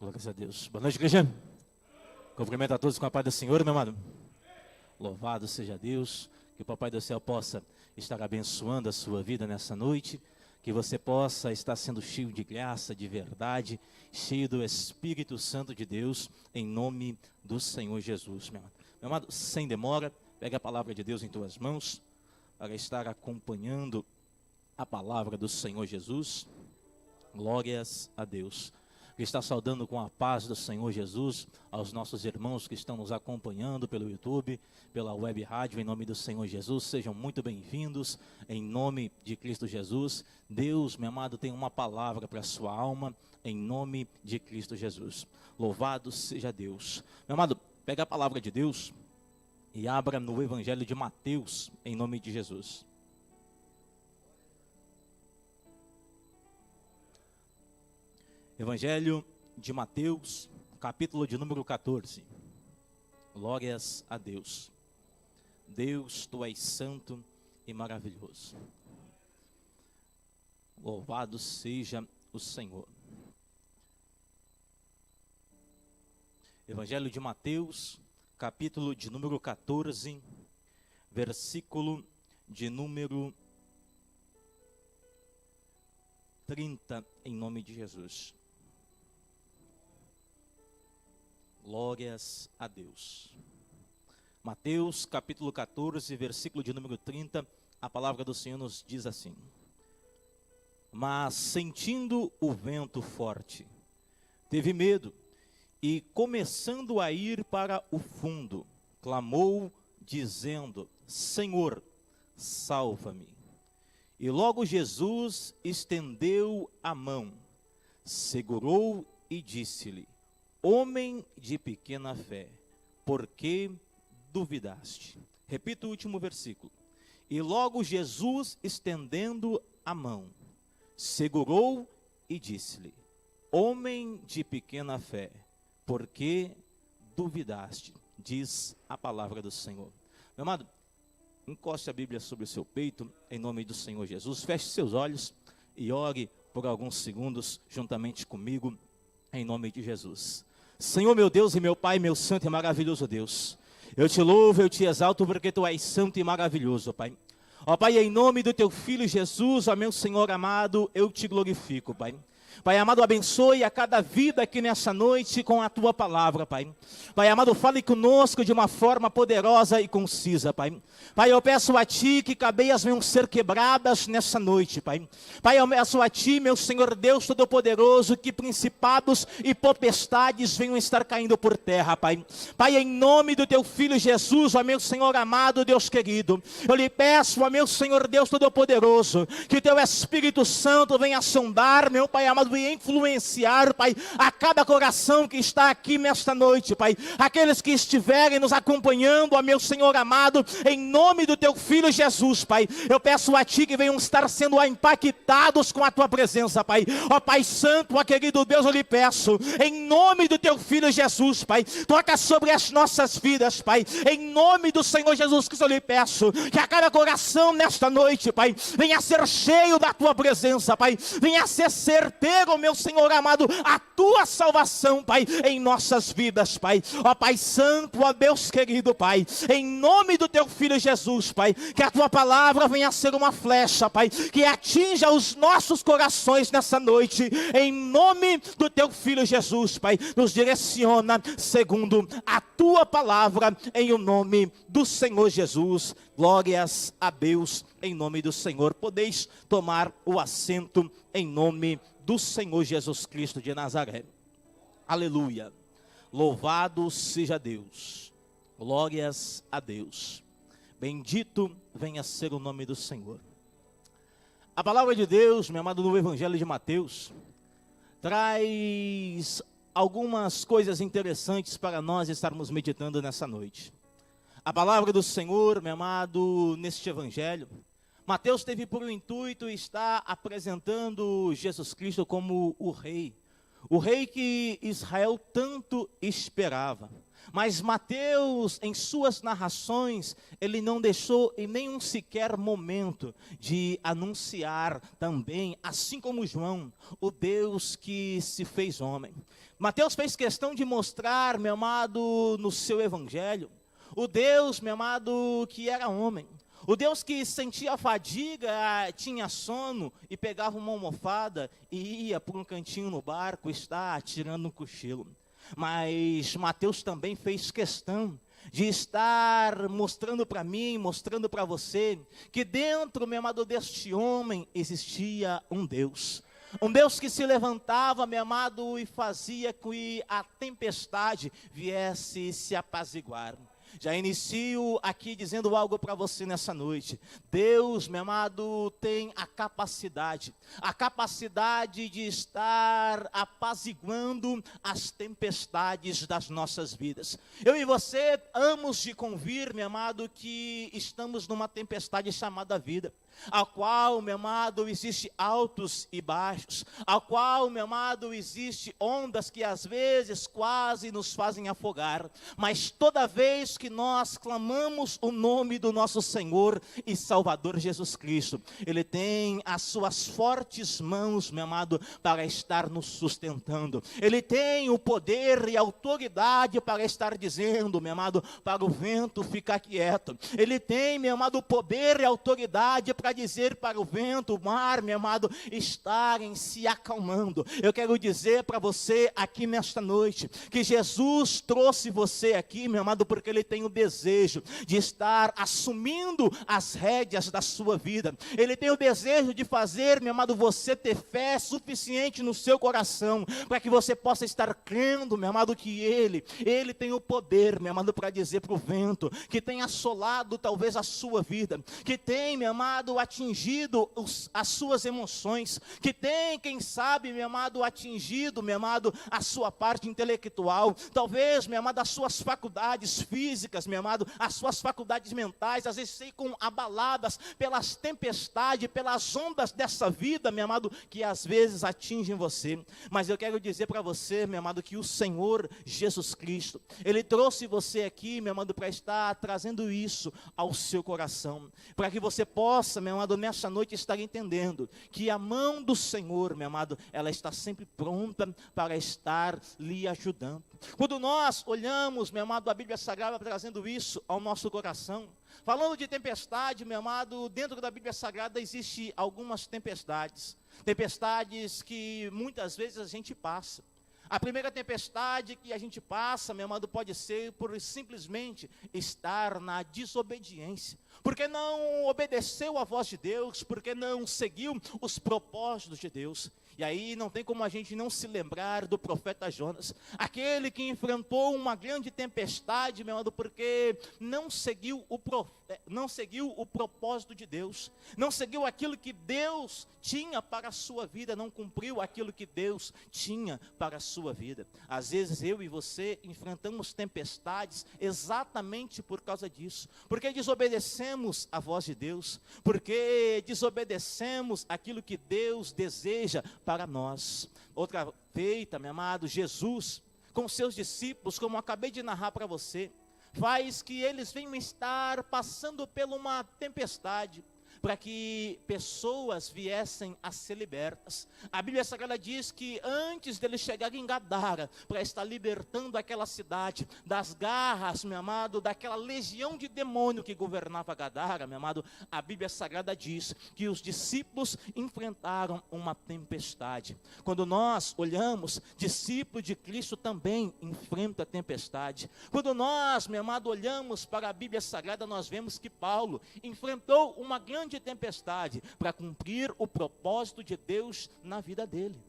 Glórias a Deus. Boa noite, igreja. Cumprimento a todos com a paz do Senhor, meu amado. Louvado seja Deus. Que o Papai do Céu possa estar abençoando a sua vida nessa noite. Que você possa estar sendo cheio de graça, de verdade, cheio do Espírito Santo de Deus, em nome do Senhor Jesus, meu amado. Meu amado, sem demora, pega a palavra de Deus em tuas mãos, para estar acompanhando a palavra do Senhor Jesus. Glórias a Deus. Que está saudando com a paz do Senhor Jesus aos nossos irmãos que estão nos acompanhando pelo YouTube, pela web rádio, em nome do Senhor Jesus. Sejam muito bem-vindos, em nome de Cristo Jesus. Deus, meu amado, tem uma palavra para a sua alma, em nome de Cristo Jesus. Louvado seja Deus. Meu amado, pega a palavra de Deus e abra no Evangelho de Mateus, em nome de Jesus. Evangelho de Mateus, capítulo de número 14. Glórias a Deus. Deus, tu és santo e maravilhoso. Louvado seja o Senhor. Evangelho de Mateus, capítulo de número 14, versículo de número 30, em nome de Jesus. Glórias a Deus. Mateus capítulo 14, versículo de número 30, a palavra do Senhor nos diz assim: Mas sentindo o vento forte, teve medo, e começando a ir para o fundo, clamou, dizendo: Senhor, salva-me. E logo Jesus estendeu a mão, segurou e disse-lhe: Homem de pequena fé, por que duvidaste? Repito o último versículo. E logo Jesus, estendendo a mão, segurou e disse-lhe: Homem de pequena fé, por que duvidaste? Diz a palavra do Senhor. Meu amado, encoste a Bíblia sobre o seu peito, em nome do Senhor Jesus. Feche seus olhos e ore por alguns segundos juntamente comigo, em nome de Jesus. Senhor, meu Deus e meu Pai, meu santo e maravilhoso Deus, eu te louvo, eu te exalto, porque tu és santo e maravilhoso, Pai. Ó Pai, em nome do teu Filho Jesus, ó meu Senhor amado, eu te glorifico, Pai. Pai amado, abençoe a cada vida aqui nessa noite com a tua palavra, Pai. Pai amado, fale conosco de uma forma poderosa e concisa, Pai. Pai, eu peço a Ti que cabeias venham ser quebradas nessa noite, Pai. Pai, eu peço a Ti, meu Senhor Deus Todo-Poderoso, que principados e potestades venham estar caindo por terra, Pai. Pai, em nome do Teu Filho Jesus, ó meu Senhor amado, Deus querido, eu lhe peço, ó meu Senhor Deus Todo-Poderoso, que o Teu Espírito Santo venha sondar, meu Pai amado, e influenciar, Pai, a cada coração que está aqui nesta noite, Pai, aqueles que estiverem nos acompanhando, ó meu Senhor amado, em nome do Teu Filho Jesus, Pai, eu peço a Ti que venham estar sendo impactados com a Tua presença, Pai. Ó Pai Santo, ó querido Deus, eu lhe peço, em nome do Teu Filho Jesus, Pai, toca sobre as nossas vidas, Pai, em nome do Senhor Jesus Cristo, eu lhe peço, que a cada coração nesta noite, Pai, venha ser cheio da Tua presença, Pai, venha ser certeiro, meu Senhor amado, a Tua salvação, Pai, em nossas vidas, Pai. Ó Pai Santo, ó Deus querido, Pai, em nome do Teu Filho Jesus, Pai, que a Tua palavra venha a ser uma flecha, Pai, que atinja os nossos corações nessa noite, em nome do Teu Filho Jesus, Pai, nos direciona segundo a Tua palavra, em o nome do Senhor Jesus. Glórias a Deus, em nome do Senhor. Podeis tomar o assento em nome do Senhor Jesus Cristo de Nazaré. Aleluia. Louvado seja Deus. Glórias a Deus. Bendito venha ser o nome do Senhor. A palavra de Deus, meu amado, no Evangelho de Mateus, traz algumas coisas interessantes para nós estarmos meditando nessa noite. A palavra do Senhor, meu amado, neste Evangelho, Mateus teve por intuito estar apresentando Jesus Cristo como o Rei, o rei que Israel tanto esperava. Mas Mateus, em suas narrações, ele não deixou em nenhum sequer momento de anunciar também, assim como João, o Deus que se fez homem. Mateus fez questão de mostrar, meu amado, no seu evangelho, o Deus, meu amado, que era homem. O Deus que sentia fadiga, tinha sono e pegava uma almofada e ia para um cantinho no barco, estar tirando um cochilo. Mas Mateus também fez questão de estar mostrando para mim, mostrando para você, que dentro, meu amado, deste homem existia um Deus. Um Deus que se levantava, meu amado, e fazia com que a tempestade viesse se apaziguar. Já inicio aqui dizendo algo para você nessa noite. Deus, meu amado, tem a capacidade de estar apaziguando as tempestades das nossas vidas. Eu e você hamos de convir, meu amado, que estamos numa tempestade chamada vida, a qual, meu amado, existe altos e baixos, a qual, meu amado, existe ondas que às vezes quase nos fazem afogar, mas toda vez que nós clamamos o nome do nosso Senhor e Salvador Jesus Cristo, Ele tem as suas fortes mãos, meu amado, para estar nos sustentando. Ele tem o poder e a autoridade para estar dizendo, meu amado, para o vento ficar quieto. Ele tem, meu amado, o poder e a autoridade para dizer para o vento, o mar, meu amado, estarem se acalmando. Eu quero dizer para você aqui nesta noite, que Jesus trouxe você aqui, meu amado, porque Ele tem o desejo de estar assumindo as rédeas da sua vida. Ele tem o desejo de fazer, meu amado, você ter fé suficiente no seu coração, para que você possa estar crendo, meu amado, que Ele tem o poder, meu amado, para dizer para o vento, que tem assolado talvez a sua vida, que tem, meu amado, atingido as suas emoções, que tem, quem sabe, meu amado, atingido, meu amado, a sua parte intelectual, talvez, meu amado, as suas faculdades físicas, meu amado, as suas faculdades mentais, às vezes ficam abaladas pelas tempestades, pelas ondas dessa vida, meu amado, que às vezes atingem você. Mas eu quero dizer para você, meu amado, que o Senhor Jesus Cristo, Ele trouxe você aqui, meu amado, para estar trazendo isso ao seu coração, para que você possa, meu amado, nessa noite estar entendendo que a mão do Senhor, meu amado, ela está sempre pronta para estar lhe ajudando. Quando nós olhamos, meu amado, a Bíblia Sagrada trazendo isso ao nosso coração, falando de tempestade, meu amado, dentro da Bíblia Sagrada existe algumas tempestades que muitas vezes a gente passa. A primeira tempestade que a gente passa, meu amado, pode ser por simplesmente estar na desobediência, porque não obedeceu à voz de Deus, porque não seguiu os propósitos de Deus. E aí não tem como a gente não se lembrar do profeta Jonas, aquele que enfrentou uma grande tempestade, meu amado, porque não seguiu o propósito de Deus, não seguiu aquilo que Deus tinha para a sua vida, não cumpriu aquilo que Deus tinha para a sua vida. Às vezes eu e você enfrentamos tempestades exatamente por causa disso, porque desobedecemos a voz de Deus, porque desobedecemos aquilo que Deus deseja para nós. Outra feita, meu amado, Jesus com seus discípulos, como eu acabei de narrar para você, faz que eles venham estar passando por uma tempestade, para que pessoas viessem a ser libertas. A Bíblia Sagrada diz que antes deles chegarem em Gadara, para estar libertando aquela cidade das garras, meu amado, daquela legião de demônio que governava Gadara, meu amado, a Bíblia Sagrada diz que os discípulos enfrentaram uma tempestade. Quando nós olhamos, discípulo de Cristo também enfrenta a tempestade. Quando nós, meu amado, olhamos para a Bíblia Sagrada, nós vemos que Paulo enfrentou uma grande tempestade para cumprir o propósito de Deus na vida dele.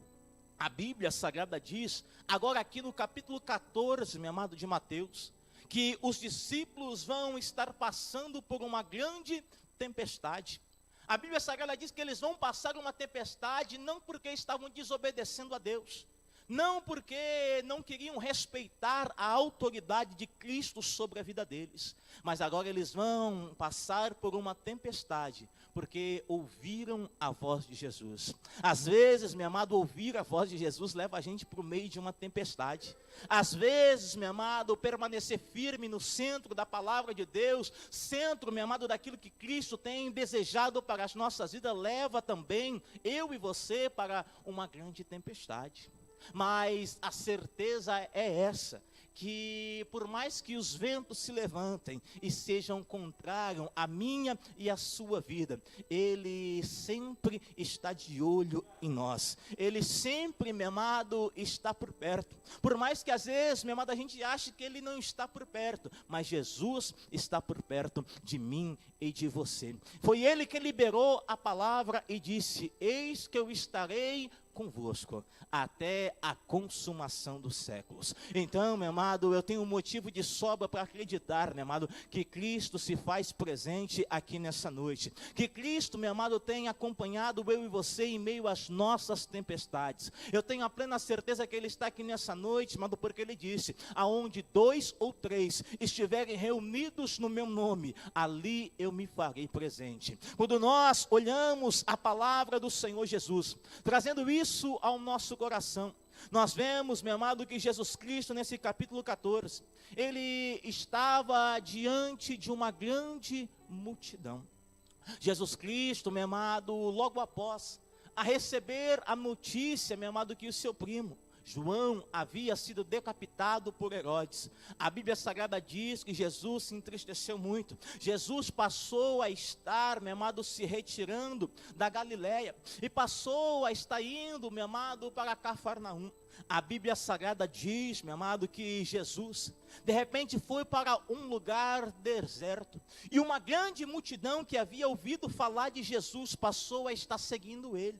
A Bíblia Sagrada diz, agora aqui no capítulo 14, meu amado, de Mateus, que os discípulos vão estar passando por uma grande tempestade. A Bíblia Sagrada diz que eles vão passar uma tempestade não porque estavam desobedecendo a Deus, Não porque não queriam respeitar a autoridade de Cristo sobre a vida deles, mas agora eles vão passar por uma tempestade, porque ouviram a voz de Jesus. Às vezes, meu amado, ouvir a voz de Jesus leva a gente para o meio de uma tempestade. Às vezes, meu amado, permanecer firme no centro da palavra de Deus, centro, meu amado, daquilo que Cristo tem desejado para as nossas vidas, leva também eu e você para uma grande tempestade. Mas a certeza é essa, que por mais que os ventos se levantem e sejam contrários à minha e à sua vida, Ele sempre está de olho em nós. Ele sempre, meu amado, está por perto. Por mais que às vezes, meu amado, a gente ache que Ele não está por perto, mas Jesus está por perto de mim e de você. Foi Ele que liberou a palavra e disse: eis que eu estarei convosco até a consumação dos séculos. Então, meu amado, eu tenho um motivo de sobra para acreditar, meu amado, que Cristo se faz presente aqui nessa noite. Que Cristo, meu amado, tem acompanhado eu e você em meio às nossas tempestades. Eu tenho a plena certeza que Ele está aqui nessa noite, amado, porque Ele disse: aonde 2 ou 3 estiverem reunidos no meu nome, ali eu me farei presente. Quando nós olhamos a palavra do Senhor Jesus, trazendo isso ao nosso coração, nós vemos, meu amado, que Jesus Cristo, nesse capítulo 14, Ele estava diante de uma grande multidão. Jesus Cristo, meu amado, logo após a receber a notícia, meu amado, que o seu primo João havia sido decapitado por Herodes, a Bíblia Sagrada diz que Jesus se entristeceu muito. Jesus passou a estar, meu amado, se retirando da Galileia, e passou a estar indo, meu amado, para Cafarnaum. A Bíblia Sagrada diz, meu amado, que Jesus, de repente, foi para um lugar deserto, e uma grande multidão que havia ouvido falar de Jesus passou a estar seguindo Ele.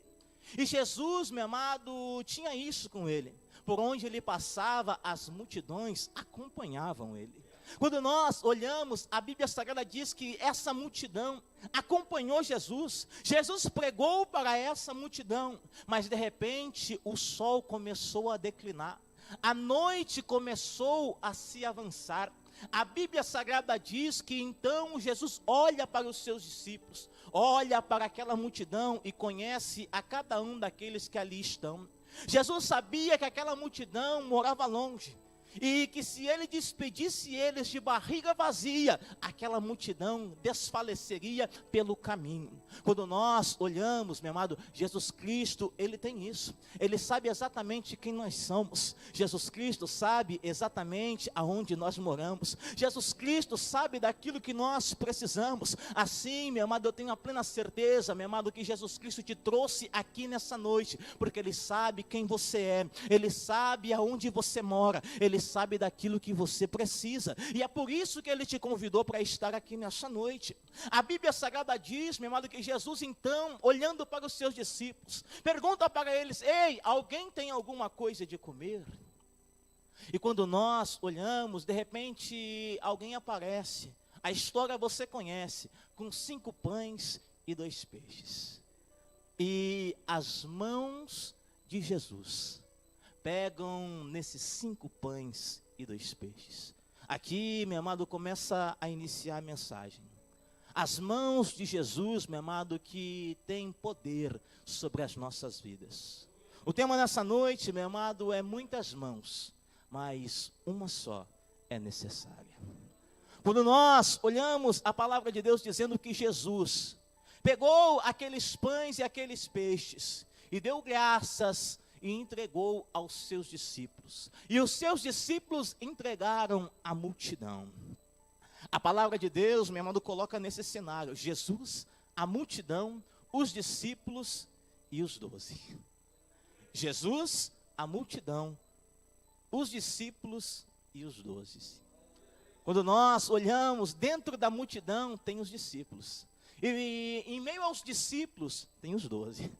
E Jesus, meu amado, tinha isso com Ele. Por onde Ele passava, as multidões acompanhavam Ele. Quando nós olhamos, a Bíblia Sagrada diz que essa multidão acompanhou Jesus. Jesus pregou para essa multidão, mas de repente o sol começou a declinar. A noite começou a se avançar. A Bíblia Sagrada diz que então Jesus olha para os seus discípulos, olha para aquela multidão e conhece a cada um daqueles que ali estão. Jesus sabia que aquela multidão morava longe, e que se ele despedisse eles de barriga vazia, aquela multidão desfaleceria pelo caminho. Quando nós olhamos, meu amado, Jesus Cristo, Ele tem isso. Ele sabe exatamente quem nós somos. Jesus Cristo sabe exatamente aonde nós moramos. Jesus Cristo sabe daquilo que nós precisamos. Assim, meu amado, eu tenho a plena certeza, meu amado, que Jesus Cristo te trouxe aqui nessa noite, porque Ele sabe quem você é. Ele sabe aonde você mora. Ele sabe daquilo que você precisa, e é por isso que Ele te convidou para estar aqui nessa noite. A Bíblia Sagrada diz, meu amado, que Jesus então, olhando para os seus discípulos, pergunta para eles: ei, alguém tem alguma coisa de comer? E quando nós olhamos, de repente alguém aparece, a história você conhece, com 5 pães e 2 peixes, e as mãos de Jesus pegam nesses 5 pães e 2 peixes. Aqui, meu amado, começa a iniciar a mensagem. As mãos de Jesus, meu amado, que tem poder sobre as nossas vidas. O tema nessa noite, meu amado, é muitas mãos, mas uma só é necessária. Quando nós olhamos a palavra de Deus dizendo que Jesus pegou aqueles pães e aqueles peixes e deu graças e entregou aos seus discípulos, e os seus discípulos entregaram à multidão. A palavra de Deus, meu amado, coloca nesse cenário: Jesus, a multidão, os discípulos e os 12. Jesus, a multidão, os discípulos e os 12. Quando nós olhamos, dentro da multidão tem os discípulos, e em meio aos discípulos tem os 12.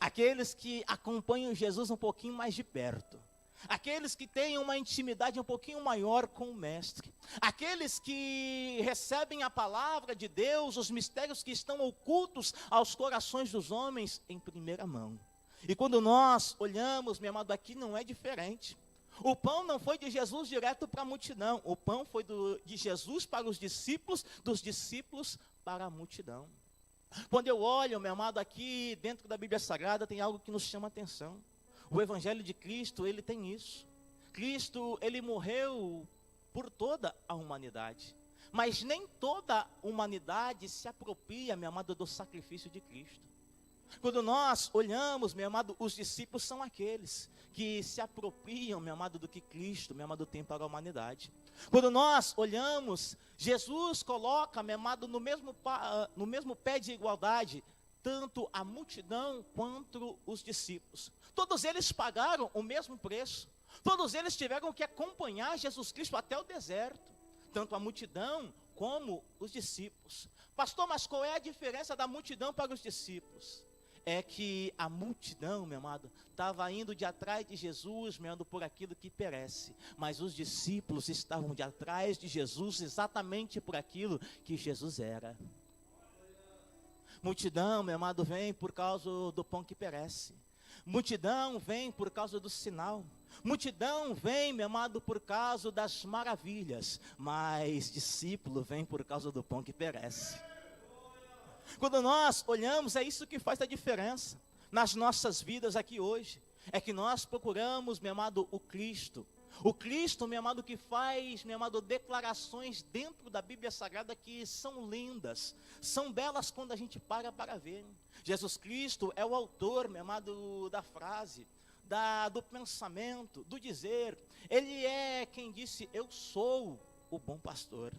Aqueles que acompanham Jesus um pouquinho mais de perto. Aqueles que têm uma intimidade um pouquinho maior com o Mestre. Aqueles que recebem a palavra de Deus, os mistérios que estão ocultos aos corações dos homens em primeira mão. E quando nós olhamos, meu amado, aqui não é diferente. O pão não foi de Jesus direto para a multidão. O pão foi de Jesus para os discípulos, dos discípulos para a multidão. Quando eu olho, meu amado, aqui dentro da Bíblia Sagrada, tem algo que nos chama a atenção. O Evangelho de Cristo, ele tem isso. Cristo, ele morreu por toda a humanidade. Mas nem toda a humanidade se apropria, meu amado, do sacrifício de Cristo. Quando nós olhamos, meu amado, os discípulos são aqueles que se apropriam, meu amado, do que Cristo, meu amado, tem para a humanidade. Quando nós olhamos, Jesus coloca, meu amado, no mesmo pé de igualdade, tanto a multidão quanto os discípulos. Todos eles pagaram o mesmo preço. Todos eles tiveram que acompanhar Jesus Cristo até o deserto. Tanto a multidão como os discípulos. Pastor, mas qual é a diferença da multidão para os discípulos? É que a multidão, meu amado, estava indo de atrás de Jesus, meu amado, por aquilo que perece. Mas os discípulos estavam de atrás de Jesus exatamente por aquilo que Jesus era. Multidão, meu amado, vem por causa do pão que perece. Multidão vem por causa do sinal. Multidão vem, meu amado, por causa das maravilhas. Mas discípulo vem por causa do pão que perece. Quando nós olhamos, é isso que faz a diferença nas nossas vidas aqui hoje. É que nós procuramos, meu amado, o Cristo. O Cristo, meu amado, que faz, meu amado, declarações dentro da Bíblia Sagrada que são lindas, são belas quando a gente para ver. Jesus Cristo é o autor, meu amado, da frase, do pensamento, do dizer. Ele é quem disse, eu sou o bom pastor.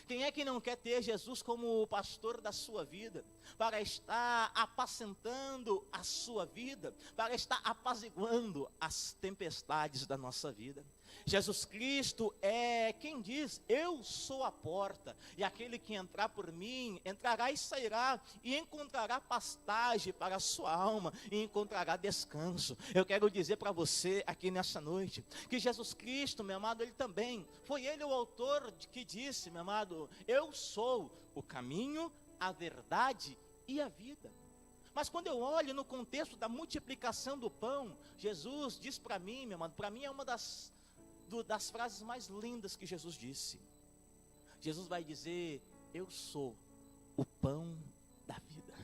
Quem é que não quer ter Jesus como o pastor da sua vida, para estar apacentando a sua vida, para estar apaziguando as tempestades da nossa vida? Jesus Cristo é quem diz, eu sou a porta, e aquele que entrar por mim, entrará e sairá, e encontrará pastagem para a sua alma, e encontrará descanso. Eu quero dizer para você aqui nessa noite, que Jesus Cristo, meu amado, ele também, foi ele o autor que disse, meu amado, eu sou o caminho, a verdade e a vida. Mas quando eu olho no contexto da multiplicação do pão, Jesus diz para mim, meu amado, para mim é uma das frases mais lindas que Jesus disse. Jesus vai dizer, eu sou o pão da vida.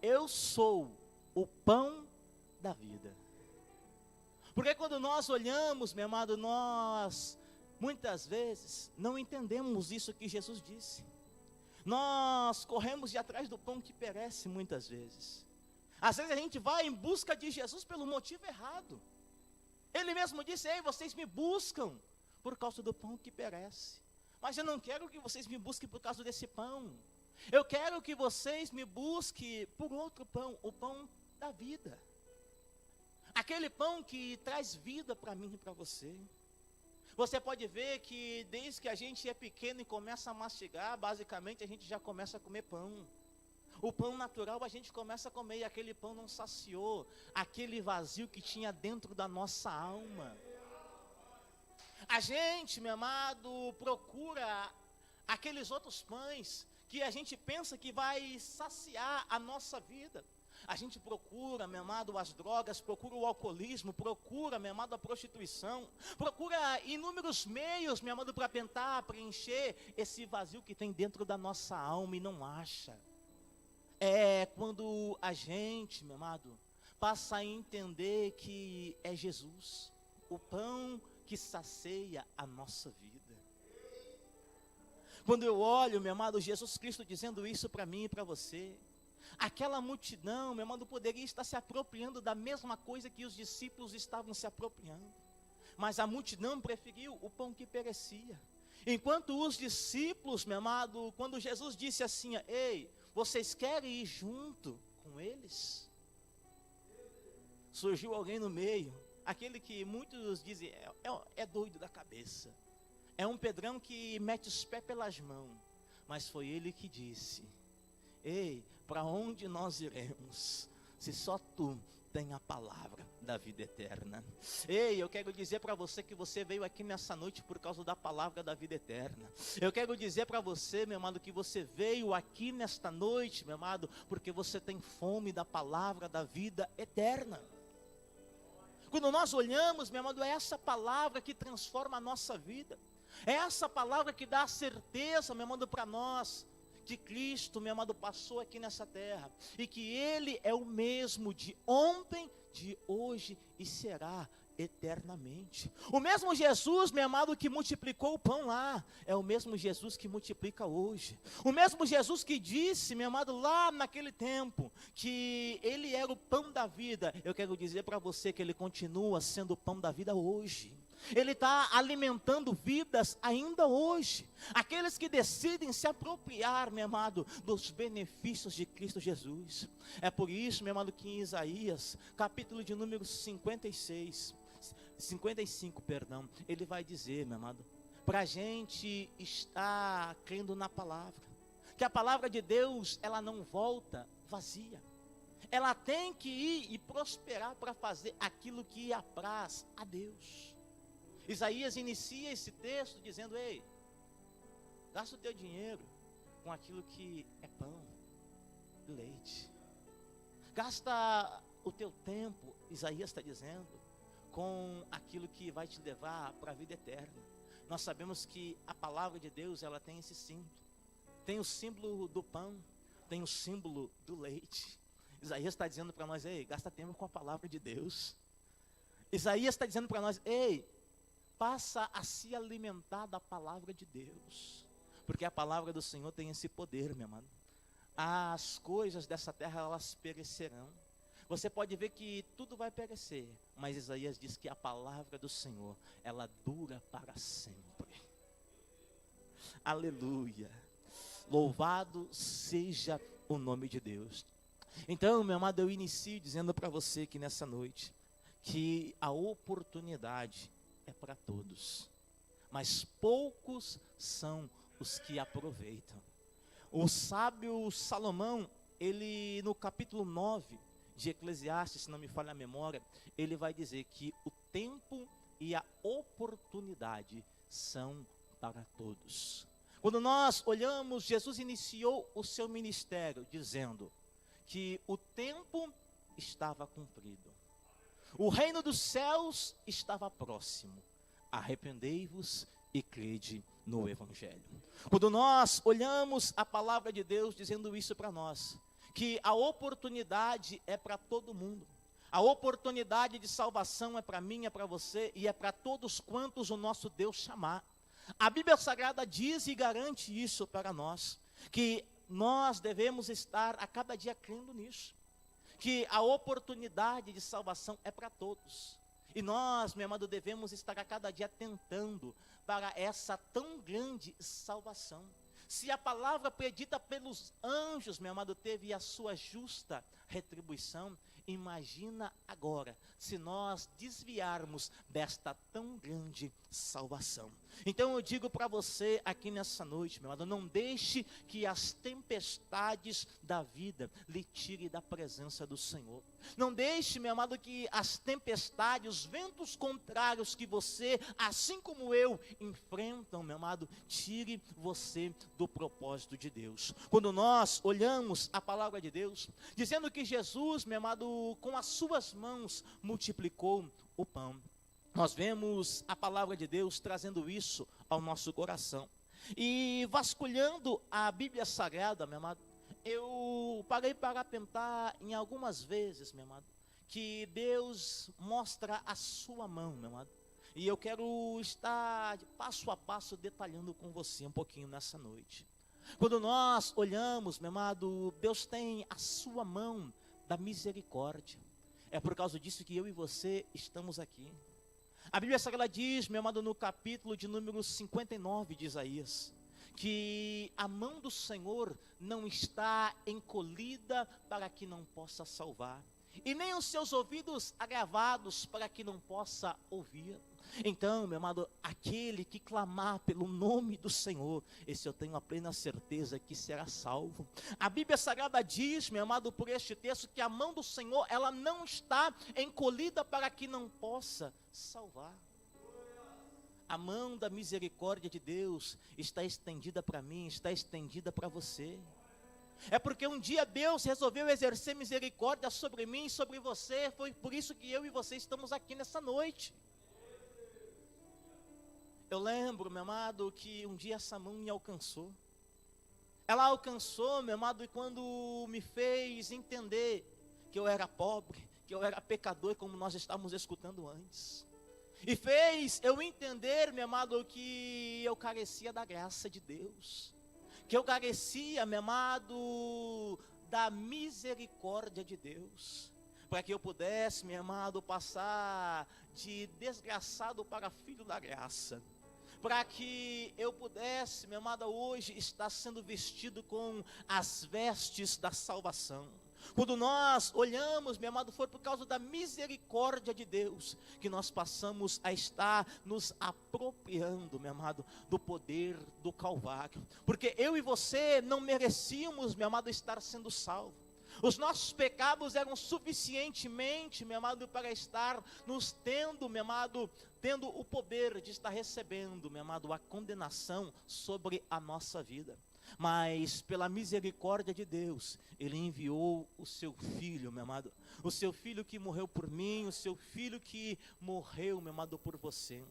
Eu sou o pão da vida. Porque quando nós olhamos, meu amado, nós muitas vezes não entendemos isso que Jesus disse. Nós corremos de atrás do pão que perece muitas vezes. Às vezes a gente vai em busca de Jesus pelo motivo errado. Ele mesmo disse, ei, vocês me buscam por causa do pão que perece. Mas eu não quero que vocês me busquem por causa desse pão. Eu quero que vocês me busquem por outro pão, o pão da vida. Aquele pão que traz vida para mim e para você. Você pode ver que desde que a gente é pequeno e começa a mastigar, basicamente a gente já começa a comer pão. O pão natural a gente começa a comer e aquele pão não saciou aquele vazio que tinha dentro da nossa alma. A gente, meu amado, procura aqueles outros pães que a gente pensa que vai saciar a nossa vida. A gente procura, meu amado, as drogas, procura o alcoolismo, procura, meu amado, a prostituição, procura inúmeros meios, meu amado, para tentar preencher esse vazio que tem dentro da nossa alma e não acha. É quando a gente, meu amado, passa a entender que é Jesus, o pão que sacia a nossa vida. Quando eu olho, meu amado, Jesus Cristo dizendo isso para mim e para você, aquela multidão, meu amado, poderia estar se apropriando da mesma coisa que os discípulos estavam se apropriando. Mas a multidão preferiu o pão que perecia. Enquanto os discípulos, meu amado, quando Jesus disse assim, ei, vocês querem ir junto com eles? Surgiu alguém no meio, aquele que muitos dizem, é doido da cabeça. É um Pedrão que mete os pés pelas mãos. Mas foi ele que disse, ei, para onde nós iremos, se só tu tem a palavra da vida eterna. Ei, eu quero dizer para você que você veio aqui nessa noite por causa da palavra da vida eterna. Eu quero dizer para você, meu amado, que você veio aqui nesta noite, meu amado, porque você tem fome da palavra da vida eterna. Quando nós olhamos, meu amado, é essa palavra que transforma a nossa vida. É essa palavra que dá a certeza, meu amado, para nós, que Cristo, meu amado, passou aqui nessa terra, e que Ele é o mesmo de ontem, de hoje e será eternamente. O mesmo Jesus, meu amado, que multiplicou o pão lá, é o mesmo Jesus que multiplica hoje. O mesmo Jesus que disse, meu amado, lá naquele tempo, que Ele era o pão da vida. Eu quero dizer para você que Ele continua sendo o pão da vida hoje. Ele está alimentando vidas ainda hoje. Aqueles que decidem se apropriar, meu amado, dos benefícios de Cristo Jesus. É por isso, meu amado, que em Isaías, capítulo de número 55, ele vai dizer, meu amado, para a gente estar crendo na palavra, que a palavra de Deus, ela não volta vazia. Ela tem que ir e prosperar para fazer aquilo que apraz a Deus. Isaías inicia esse texto dizendo: ei, gasta o teu dinheiro com aquilo que é pão e leite. Gasta o teu tempo, Isaías está dizendo, com aquilo que vai te levar para a vida eterna. Nós sabemos que a palavra de Deus, ela tem esse símbolo. Tem o símbolo do pão, tem o símbolo do leite. Isaías está dizendo para nós: ei, gasta tempo com a palavra de Deus. Isaías está dizendo para nós: ei, passa a se alimentar da palavra de Deus, porque a palavra do Senhor tem esse poder, meu amado. As coisas dessa terra, elas perecerão. Você pode ver que tudo vai perecer, mas Isaías diz que a palavra do Senhor, ela dura para sempre. Aleluia. Louvado seja o nome de Deus. Então, meu amado, eu inicio dizendo para você que nessa noite, que a oportunidade é para todos, mas poucos são os que aproveitam. O sábio Salomão, ele no capítulo 9 de Eclesiastes, se não me falha a memória, ele vai dizer que o tempo e a oportunidade são para todos. Quando nós olhamos, Jesus iniciou o seu ministério dizendo que o tempo estava cumprido. O reino dos céus estava próximo. Arrependei-vos e crede no Evangelho. Quando nós olhamos a palavra de Deus dizendo isso para nós, que a oportunidade é para todo mundo. A oportunidade de salvação é para mim, é para você e é para todos quantos o nosso Deus chamar. A Bíblia Sagrada diz e garante isso para nós, que nós devemos estar a cada dia crendo nisso. Que a oportunidade de salvação é para todos. E nós, meu amado, devemos estar a cada dia tentando para essa tão grande salvação. Se a palavra predita pelos anjos, meu amado, teve a sua justa retribuição, imagina agora, se nós desviarmos desta tão grande salvação. Então eu digo para você aqui nessa noite, meu amado, não deixe que as tempestades da vida lhe tire da presença do Senhor. Não deixe, meu amado, que as tempestades, os ventos contrários que você, assim como eu, enfrentam, meu amado, tire você do propósito de Deus. Quando nós olhamos a palavra de Deus, dizendo que Jesus, meu amado, com as suas mãos multiplicou o pão, nós vemos a palavra de Deus trazendo isso ao nosso coração. E vasculhando a Bíblia Sagrada, meu amado, eu parei para pensar em algumas vezes, meu amado, que Deus mostra a sua mão, meu amado. E eu quero estar passo a passo detalhando com você um pouquinho nessa noite. Quando nós olhamos, meu amado, Deus tem a sua mão da misericórdia. É por causa disso que eu e você estamos aqui. A Bíblia Sagrada diz, meu amado, no capítulo de número 59 de Isaías, que a mão do Senhor não está encolhida para que não possa salvar, e nem os seus ouvidos agravados para que não possa ouvir. Então, meu amado, aquele que clamar pelo nome do Senhor, esse eu tenho a plena certeza que será salvo. A Bíblia Sagrada diz, meu amado, por este texto, que a mão do Senhor, ela não está encolhida para que não possa salvar. A mão da misericórdia de Deus está estendida para mim, está estendida para você. É porque um dia Deus resolveu exercer misericórdia sobre mim e sobre você. Foi por isso que eu e você estamos aqui nessa noite. Eu lembro, meu amado, que um dia essa mão me alcançou. Ela alcançou, meu amado, e quando me fez entender que eu era pobre, que eu era pecador, como nós estávamos escutando antes. E fez eu entender, meu amado, que eu carecia da graça de Deus. Que eu carecia, meu amado, da misericórdia de Deus. Para que eu pudesse, meu amado, passar de desgraçado para filho da graça. Para que eu pudesse, meu amado, hoje estar sendo vestido com as vestes da salvação. Quando nós olhamos, meu amado, foi por causa da misericórdia de Deus que nós passamos a estar nos apropriando, meu amado, do poder do Calvário. Porque eu e você não merecíamos, meu amado, estar sendo salvo. Os nossos pecados eram suficientemente, meu amado, para estar nos tendo, meu amado, tendo o poder de estar recebendo, meu amado, a condenação sobre a nossa vida. Mas pela misericórdia de Deus, Ele enviou o seu Filho, meu amado, o seu Filho que morreu por mim, o seu Filho que morreu, meu amado, por você.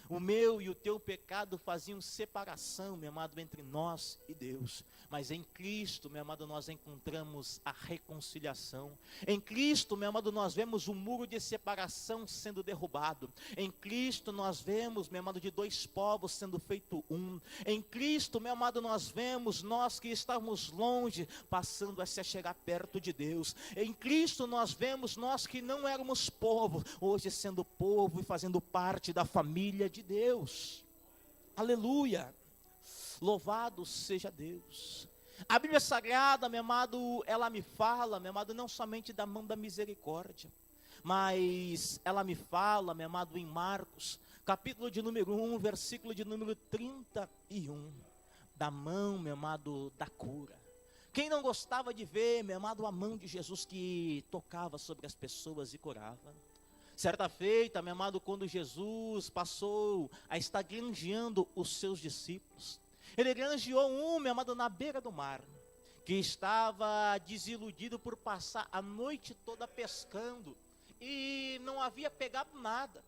O meu e o teu pecado faziam separação, meu amado, entre nós e Deus. Mas em Cristo, meu amado, nós encontramos a reconciliação. Em Cristo, meu amado, nós vemos o muro de separação sendo derrubado. Em Cristo nós vemos, meu amado, de dois povos sendo feito um. Em Cristo, meu amado, nós vemos nós que estávamos longe, passando a se chegar perto de Deus. Em Cristo nós vemos nós que não éramos povo, hoje sendo povo e fazendo parte da família de Deus. Aleluia. Louvado seja Deus. A Bíblia Sagrada, meu amado, ela me fala, meu amado, não somente da mão da misericórdia, mas ela me fala, meu amado, em Marcos, capítulo de número 1, versículo de número 31, da mão, meu amado, da cura. Quem não gostava de ver, meu amado, a mão de Jesus que tocava sobre as pessoas e curava? Certa feita, meu amado, quando Jesus passou a estar granjeando os seus discípulos, Ele granjeou um, meu amado, na beira do mar, que estava desiludido por passar a noite toda pescando, e não havia pegado nada.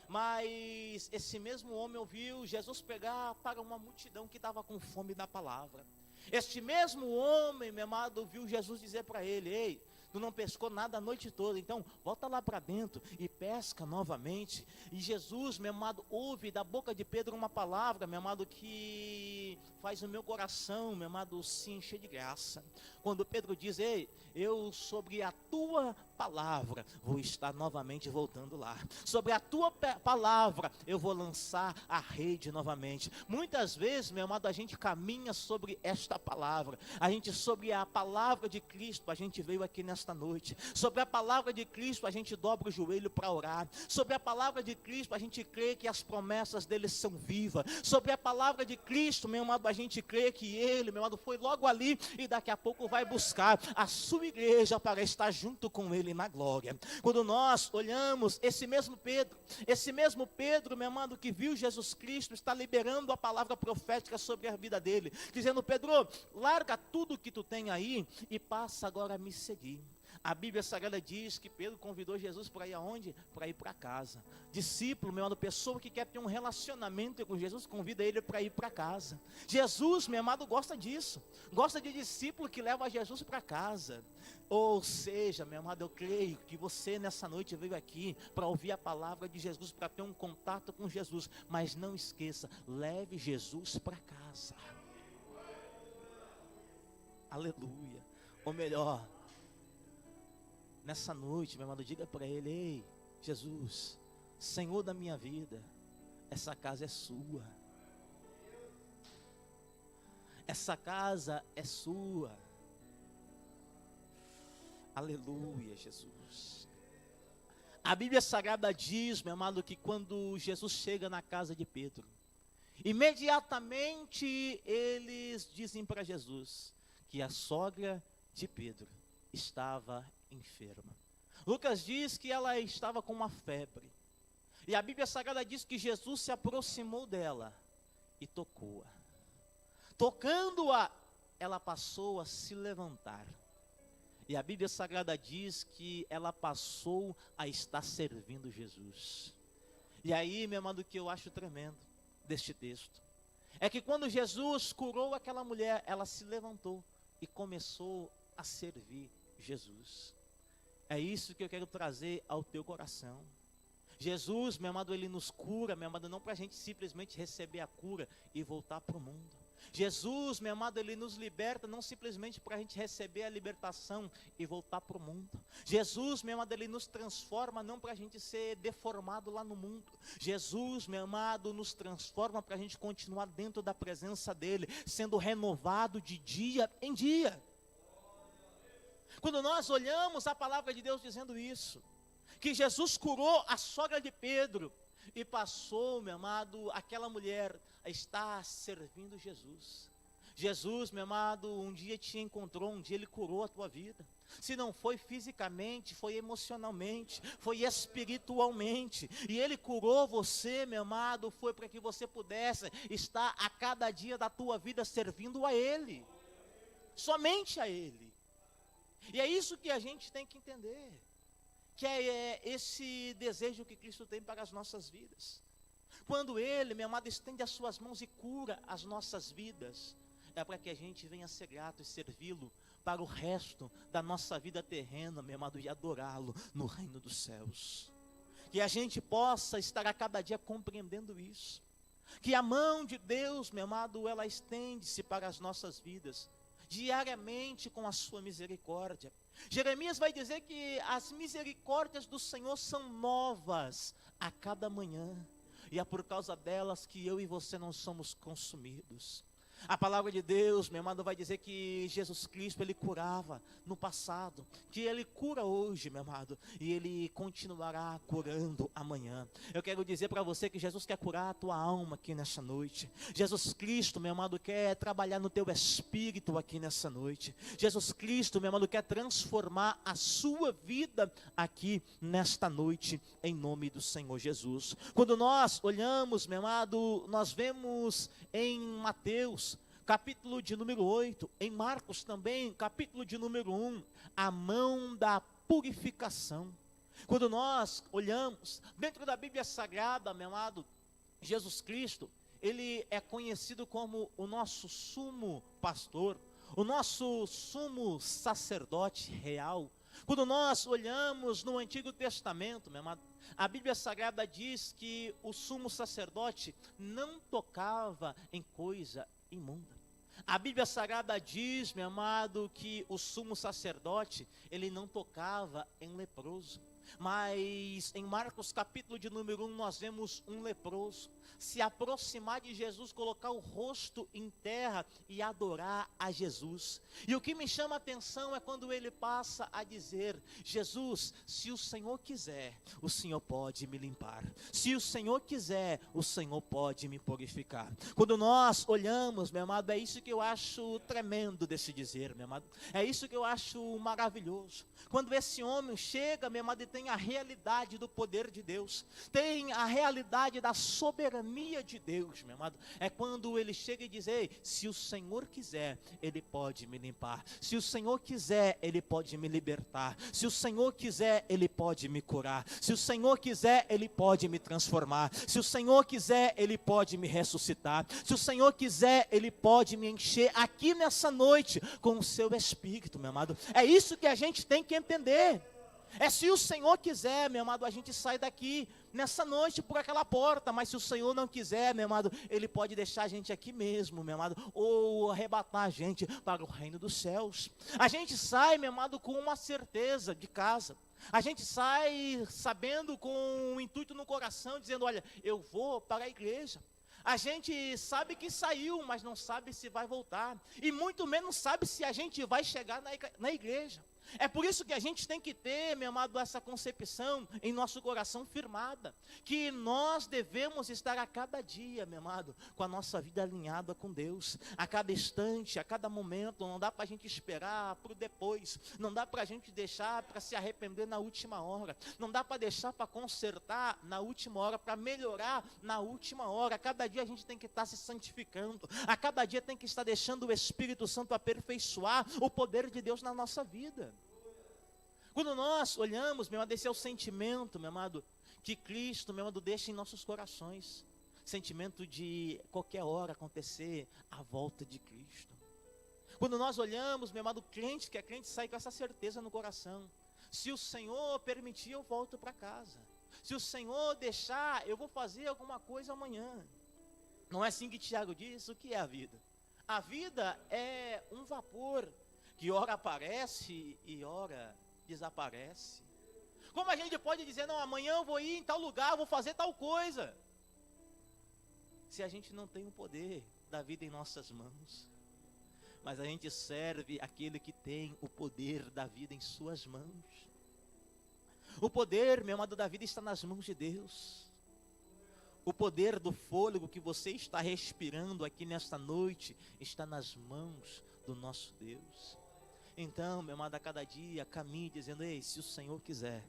Mas esse mesmo homem ouviu Jesus pegar para uma multidão que estava com fome da palavra. Este mesmo homem, meu amado, ouviu Jesus dizer para ele: ei, tu não pescou nada a noite toda, então volta lá para dentro e pesca novamente. E Jesus, meu amado, ouve da boca de Pedro uma palavra, meu amado, que faz o meu coração, meu amado, se encher de graça. Quando Pedro diz: ei, eu sobre a tua palavra vou estar novamente voltando lá. Sobre a tua palavra eu vou lançar a rede novamente. Muitas vezes, meu amado, a gente caminha sobre esta palavra. A gente, sobre a palavra de Cristo, a gente veio aqui nesta noite. Sobre a palavra de Cristo, a gente dobra o joelho para orar. Sobre a palavra de Cristo, a gente crê que as promessas dele são vivas. Sobre a palavra de Cristo, meu amado, a gente crê que ele, meu amado, foi logo ali e daqui a pouco vai buscar a sua igreja para estar junto com ele na glória. Quando nós olhamos esse mesmo Pedro, meu amado, que viu Jesus Cristo, está liberando a palavra profética sobre a vida dele, dizendo: Pedro, larga tudo que tu tem aí e passa agora a me seguir. A Bíblia Sagrada diz que Pedro convidou Jesus para ir aonde? Para ir para casa. Discípulo, meu amado, pessoa que quer ter um relacionamento com Jesus, convida ele para ir para casa. Jesus, meu amado, gosta disso. Gosta de discípulo que leva Jesus para casa. Ou seja, meu amado, eu creio que você nessa noite veio aqui para ouvir a palavra de Jesus, para ter um contato com Jesus. Mas não esqueça, leve Jesus para casa. Aleluia. Ou melhor, nessa noite, meu amado, diga para ele: ei, Jesus, Senhor da minha vida, essa casa é sua. Essa casa é sua. Aleluia, Jesus. A Bíblia Sagrada diz, meu amado, que quando Jesus chega na casa de Pedro, imediatamente eles dizem para Jesus que a sogra de Pedro estava enferma. Lucas diz que ela estava com uma febre. E a Bíblia Sagrada diz que Jesus se aproximou dela e tocou-a. Tocando-a, ela passou a se levantar. E a Bíblia Sagrada diz que ela passou a estar servindo Jesus. E aí, meu amado, o que eu acho tremendo deste texto é que quando Jesus curou aquela mulher, ela se levantou e começou a servir Jesus. É isso que eu quero trazer ao teu coração. Jesus, meu amado, ele nos cura, meu amado, não para a gente simplesmente receber a cura e voltar para o mundo. Jesus, meu amado, ele nos liberta não simplesmente para a gente receber a libertação e voltar para o mundo. Jesus, meu amado, ele nos transforma não para a gente ser deformado lá no mundo. Jesus, meu amado, nos transforma para a gente continuar dentro da presença dele, sendo renovado de dia em dia. Quando nós olhamos a palavra de Deus dizendo isso, que Jesus curou a sogra de Pedro e passou, meu amado, aquela mulher a estar servindo Jesus. Jesus, meu amado, um dia te encontrou, um dia ele curou a tua vida. Se não foi fisicamente, foi emocionalmente, foi espiritualmente. E ele curou você, meu amado, foi para que você pudesse estar a cada dia da tua vida servindo a ele. Somente a ele. E é isso que a gente tem que entender. Que é esse desejo que Cristo tem para as nossas vidas. Quando ele, meu amado, estende as suas mãos e cura as nossas vidas, é para que a gente venha ser grato e servi-lo para o resto da nossa vida terrena, meu amado, e adorá-lo no reino dos céus. Que a gente possa estar a cada dia compreendendo isso. Que a mão de Deus, meu amado, ela estende-se para as nossas vidas, diariamente com a sua misericórdia. Jeremias vai dizer que as misericórdias do Senhor são novas a cada manhã. E é por causa delas que eu e você não somos consumidos. A palavra de Deus, meu amado, vai dizer que Jesus Cristo, ele curava no passado, que ele cura hoje, meu amado, e ele continuará curando amanhã. Eu quero dizer para você que Jesus quer curar a tua alma aqui nessa noite. Jesus Cristo, meu amado, quer trabalhar no teu espírito aqui nessa noite. Jesus Cristo, meu amado, quer transformar a sua vida aqui nesta noite, em nome do Senhor Jesus. Quando nós olhamos, meu amado, nós vemos em Mateus, capítulo de número 8, em Marcos também, capítulo de número 1, a mão da purificação. Quando nós olhamos dentro da Bíblia Sagrada, meu amado, Jesus Cristo, ele é conhecido como o nosso sumo pastor, o nosso sumo sacerdote real. Quando nós olhamos no Antigo Testamento, meu amado, a Bíblia Sagrada diz que o sumo sacerdote não tocava em coisa imunda. A Bíblia Sagrada diz, meu amado, que o sumo sacerdote, ele não tocava em leproso. Mas em Marcos capítulo de número 1, nós vemos um leproso se aproximar de Jesus, colocar o rosto em terra e adorar a Jesus. E o que me chama a atenção é quando ele passa a dizer: Jesus, se o Senhor quiser, o Senhor pode me limpar. Se o Senhor quiser, o Senhor pode me purificar. Quando nós olhamos, meu amado, é isso que eu acho tremendo desse dizer, meu amado. É isso que eu acho maravilhoso. Quando esse homem chega, meu amado, e tem a realidade do poder de Deus, tem a realidade da soberania de Deus, meu amado. É quando ele chega e diz: ei, se o Senhor quiser, ele pode me limpar. Se o Senhor quiser, ele pode me libertar. Se o Senhor quiser, ele pode me curar. Se o Senhor quiser, ele pode me transformar. Se o Senhor quiser, ele pode me ressuscitar. Se o Senhor quiser, ele pode me encher aqui nessa noite com o seu Espírito, meu amado. É isso que a gente tem que entender. É se o Senhor quiser, meu amado, a gente sai daqui nessa noite por aquela porta. Mas se o Senhor não quiser, meu amado, ele pode deixar a gente aqui mesmo, meu amado, ou arrebatar a gente para o reino dos céus. A gente sai, meu amado, com uma certeza de casa. A gente sai sabendo, com um intuito no coração, dizendo: olha, eu vou para a igreja. A gente sabe que saiu, mas não sabe se vai voltar. E muito menos sabe se a gente vai chegar na igreja. É por isso que a gente tem que ter, meu amado, essa concepção em nosso coração firmada, que nós devemos estar a cada dia, meu amado, com a nossa vida alinhada com Deus, a cada instante, a cada momento. Não dá para a gente esperar para o depois, não dá para a gente deixar para se arrepender na última hora, não dá para deixar para consertar na última hora, para melhorar na última hora. A cada dia a gente tem que estar se santificando, a cada dia tem que estar deixando o Espírito Santo aperfeiçoar o poder de Deus na nossa vida. Quando nós olhamos, meu amado, esse é o sentimento, meu amado, que Cristo, meu amado, deixa em nossos corações. Sentimento de qualquer hora acontecer a volta de Cristo. Quando nós olhamos, meu amado, crente, que é crente, sai com essa certeza no coração. Se o Senhor permitir, eu volto para casa. Se o Senhor deixar, eu vou fazer alguma coisa amanhã. Não é assim que Tiago diz? O que é a vida? A vida é um vapor que ora aparece e ora desaparece. Como a gente pode dizer, não, amanhã eu vou ir em tal lugar, vou fazer tal coisa, se a gente não tem o poder da vida em nossas mãos? Mas a gente serve aquele que tem o poder da vida em suas mãos. O poder, meu amado, da vida está nas mãos de Deus. O poder do fôlego que você está respirando aqui nesta noite está nas mãos do nosso Deus. Então, meu amado, a cada dia caminhe dizendo: ei, se o Senhor quiser,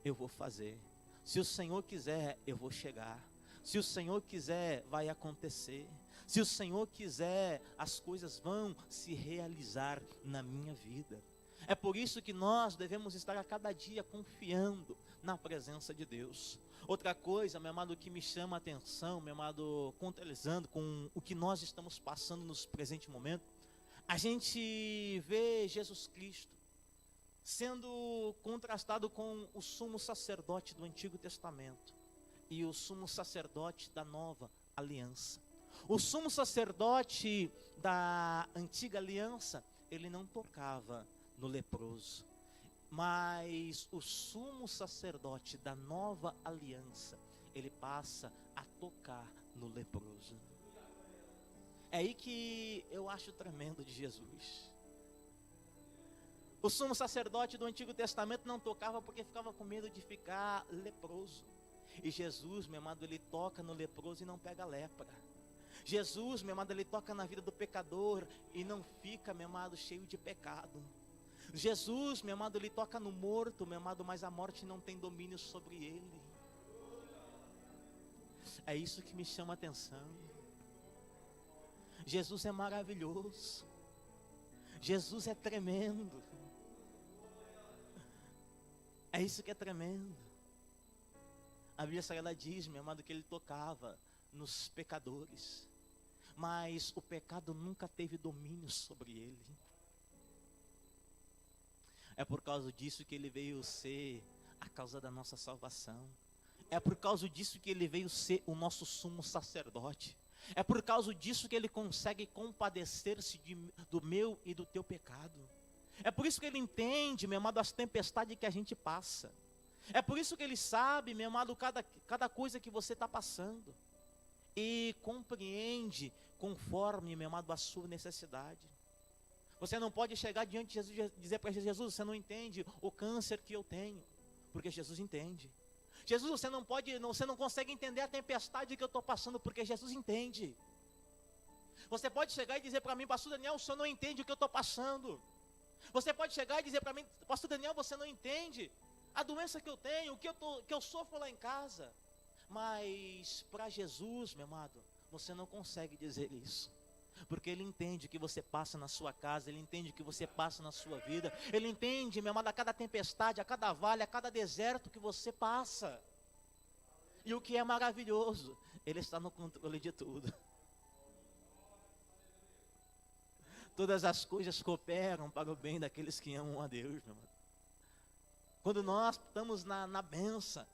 eu vou fazer. Se o Senhor quiser, eu vou chegar. Se o Senhor quiser, vai acontecer. Se o Senhor quiser, as coisas vão se realizar na minha vida. É por isso que nós devemos estar a cada dia confiando na presença de Deus. Outra coisa, meu amado, que me chama a atenção, meu amado, contextualizando com o que nós estamos passando nos presente momento, a gente vê Jesus Cristo sendo contrastado com o sumo sacerdote do Antigo Testamento e o sumo sacerdote da Nova Aliança. O sumo sacerdote da Antiga Aliança, ele não tocava no leproso, mas o sumo sacerdote da Nova Aliança, ele passa a tocar no leproso. É aí que eu acho tremendo de Jesus. O sumo sacerdote do Antigo Testamento não tocava porque ficava com medo de ficar leproso. E Jesus, meu amado, ele toca no leproso e não pega lepra. Jesus, meu amado, ele toca na vida do pecador e não fica, meu amado, cheio de pecado. Jesus, meu amado, ele toca no morto, meu amado, mas a morte não tem domínio sobre ele. É isso que me chama a atenção. Jesus é maravilhoso. Jesus é tremendo. É isso que é tremendo. A Bíblia Sagrada diz, meu amado, que ele tocava nos pecadores, mas o pecado nunca teve domínio sobre ele. É por causa disso que ele veio ser a causa da nossa salvação. É por causa disso que ele veio ser o nosso sumo sacerdote. É por causa disso que ele consegue compadecer-se do meu e do teu pecado. É por isso que ele entende, meu amado, as tempestades que a gente passa. É por isso que ele sabe, meu amado, cada coisa que você está passando. E compreende conforme, meu amado, a sua necessidade. Você não pode chegar diante de Jesus e dizer para Jesus: você não entende o câncer que eu tenho, porque Jesus entende. Jesus, você não consegue entender a tempestade que eu estou passando, porque Jesus entende. Você pode chegar e dizer para mim: pastor Daniel, o senhor não entende o que eu estou passando. Você pode chegar e dizer para mim: pastor Daniel, você não entende a doença que eu tenho, o que eu sofro lá em casa. Mas para Jesus, meu amado, você não consegue dizer isso. Porque ele entende o que você passa na sua casa, ele entende o que você passa na sua vida, ele entende, meu amado, a cada tempestade, a cada vale, a cada deserto que você passa. E o que é maravilhoso, ele está no controle de tudo. Todas as coisas cooperam para o bem daqueles que amam a Deus, meu amado. Quando nós estamos na bênção,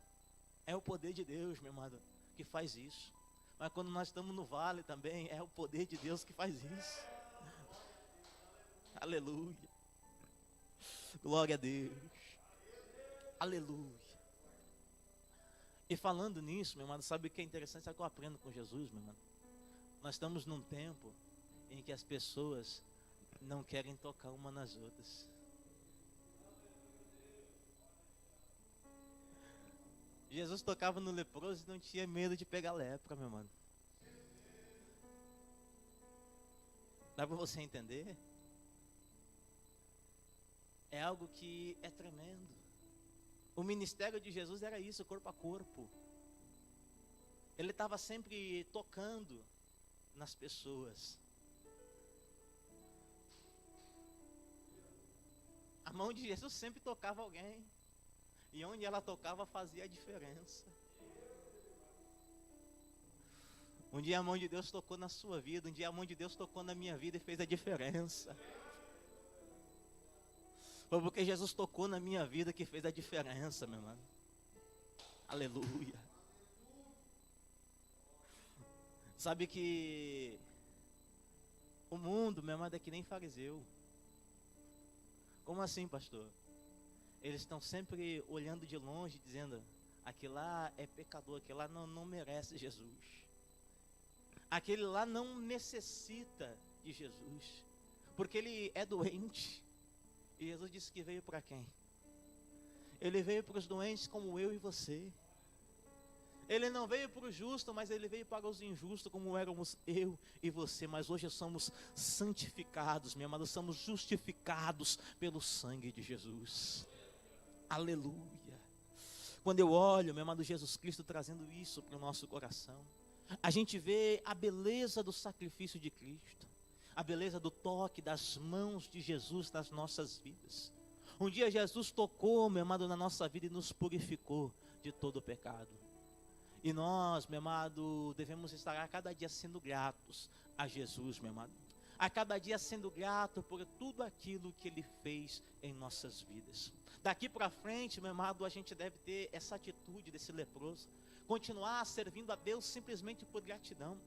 é o poder de Deus, meu amado, que faz isso. Mas quando nós estamos no vale também, é o poder de Deus que faz isso. Aleluia. Glória a Deus. Aleluia. E falando nisso, meu amado, sabe o que é interessante? Sabe o que eu aprendo com Jesus, meu amado? Nós estamos num tempo em que as pessoas não querem tocar uma nas outras. Jesus tocava no leproso e não tinha medo de pegar lepra, meu mano. Dá para você entender? É algo que é tremendo. O ministério de Jesus era isso, corpo a corpo. Ele estava sempre tocando nas pessoas. A mão de Jesus sempre tocava alguém. E onde ela tocava fazia a diferença. Um dia a mão de Deus tocou na sua vida, um dia a mão de Deus tocou na minha vida e fez a diferença. Foi porque Jesus tocou na minha vida que fez a diferença, meu irmão. Aleluia. Sabe que o mundo, meu irmão, é que nem fariseu. Como assim, pastor? Eles estão sempre olhando de longe, dizendo: aquele lá é pecador, aquele lá não merece Jesus. Aquele lá não necessita de Jesus, porque ele é doente. E Jesus disse que veio para quem? Ele veio para os doentes como eu e você. Ele não veio para o justo, mas ele veio para os injustos, como éramos eu e você. Mas hoje somos santificados, meu amado, somos justificados pelo sangue de Jesus. Aleluia. Quando eu olho, meu amado, Jesus Cristo trazendo isso para o nosso coração, a gente vê a beleza do sacrifício de Cristo, a beleza do toque das mãos de Jesus nas nossas vidas. Um dia Jesus tocou, meu amado, na nossa vida e nos purificou de todo o pecado. E nós, meu amado, devemos estar a cada dia sendo gratos a Jesus, meu amado. A cada dia sendo grato por tudo aquilo que Ele fez em nossas vidas. Daqui para frente, meu amado, a gente deve ter essa atitude desse leproso. Continuar servindo a Deus simplesmente por gratidão.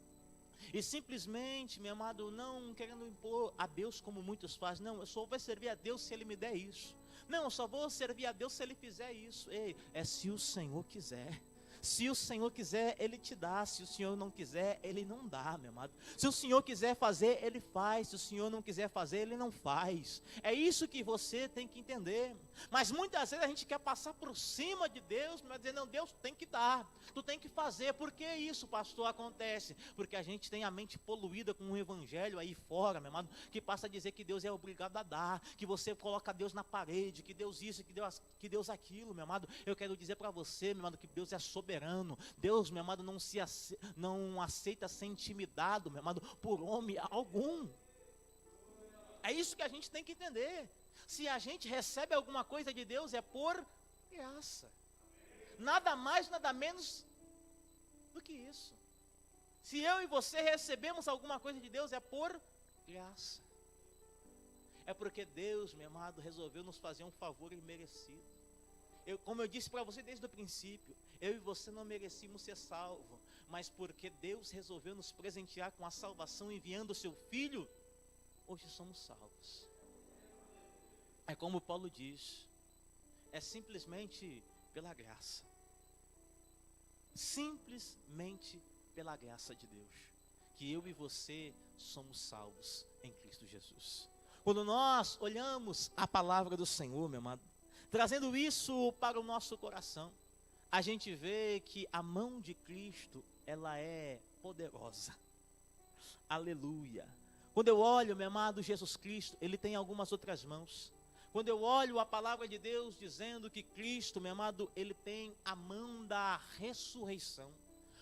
E simplesmente, meu amado, não querendo impor a Deus como muitos fazem. Não, eu só vou servir a Deus se Ele me der isso. Não, eu só vou servir a Deus se Ele fizer isso. Ei, é se o Senhor quiser. Se o Senhor quiser, Ele te dá. Se o Senhor não quiser, Ele não dá, meu amado. Se o Senhor quiser fazer, Ele faz. Se o Senhor não quiser fazer, Ele não faz. É isso que você tem que entender. Mas muitas vezes a gente quer passar por cima de Deus, mas dizer: não, Deus tem que dar, tu tem que fazer. Por que isso, pastor, acontece? Porque a gente tem a mente poluída com um evangelho aí fora, meu amado, que passa a dizer que Deus é obrigado a dar, que você coloca Deus na parede, que Deus isso, que Deus aquilo, meu amado. Eu quero dizer para você, meu amado, que Deus é soberano. Deus, meu amado, não aceita ser intimidado, meu amado, por homem algum. É isso que a gente tem que entender. Se a gente recebe alguma coisa de Deus, é por graça. Nada mais, nada menos do que isso. Se eu e você recebemos alguma coisa de Deus, é por graça. É porque Deus, meu amado, resolveu nos fazer um favor imerecido. Como eu disse para você desde o princípio, eu e você não merecíamos ser salvos, mas porque Deus resolveu nos presentear com a salvação enviando o seu Filho, hoje somos salvos. É como Paulo diz, é simplesmente pela graça. Simplesmente pela graça de Deus, que eu e você somos salvos em Cristo Jesus. Quando nós olhamos a palavra do Senhor, meu amado, trazendo isso para o nosso coração, a gente vê que a mão de Cristo, ela é poderosa. Aleluia. Quando eu olho, meu amado, Jesus Cristo, Ele tem algumas outras mãos. Quando eu olho a palavra de Deus dizendo que Cristo, meu amado, Ele tem a mão da ressurreição.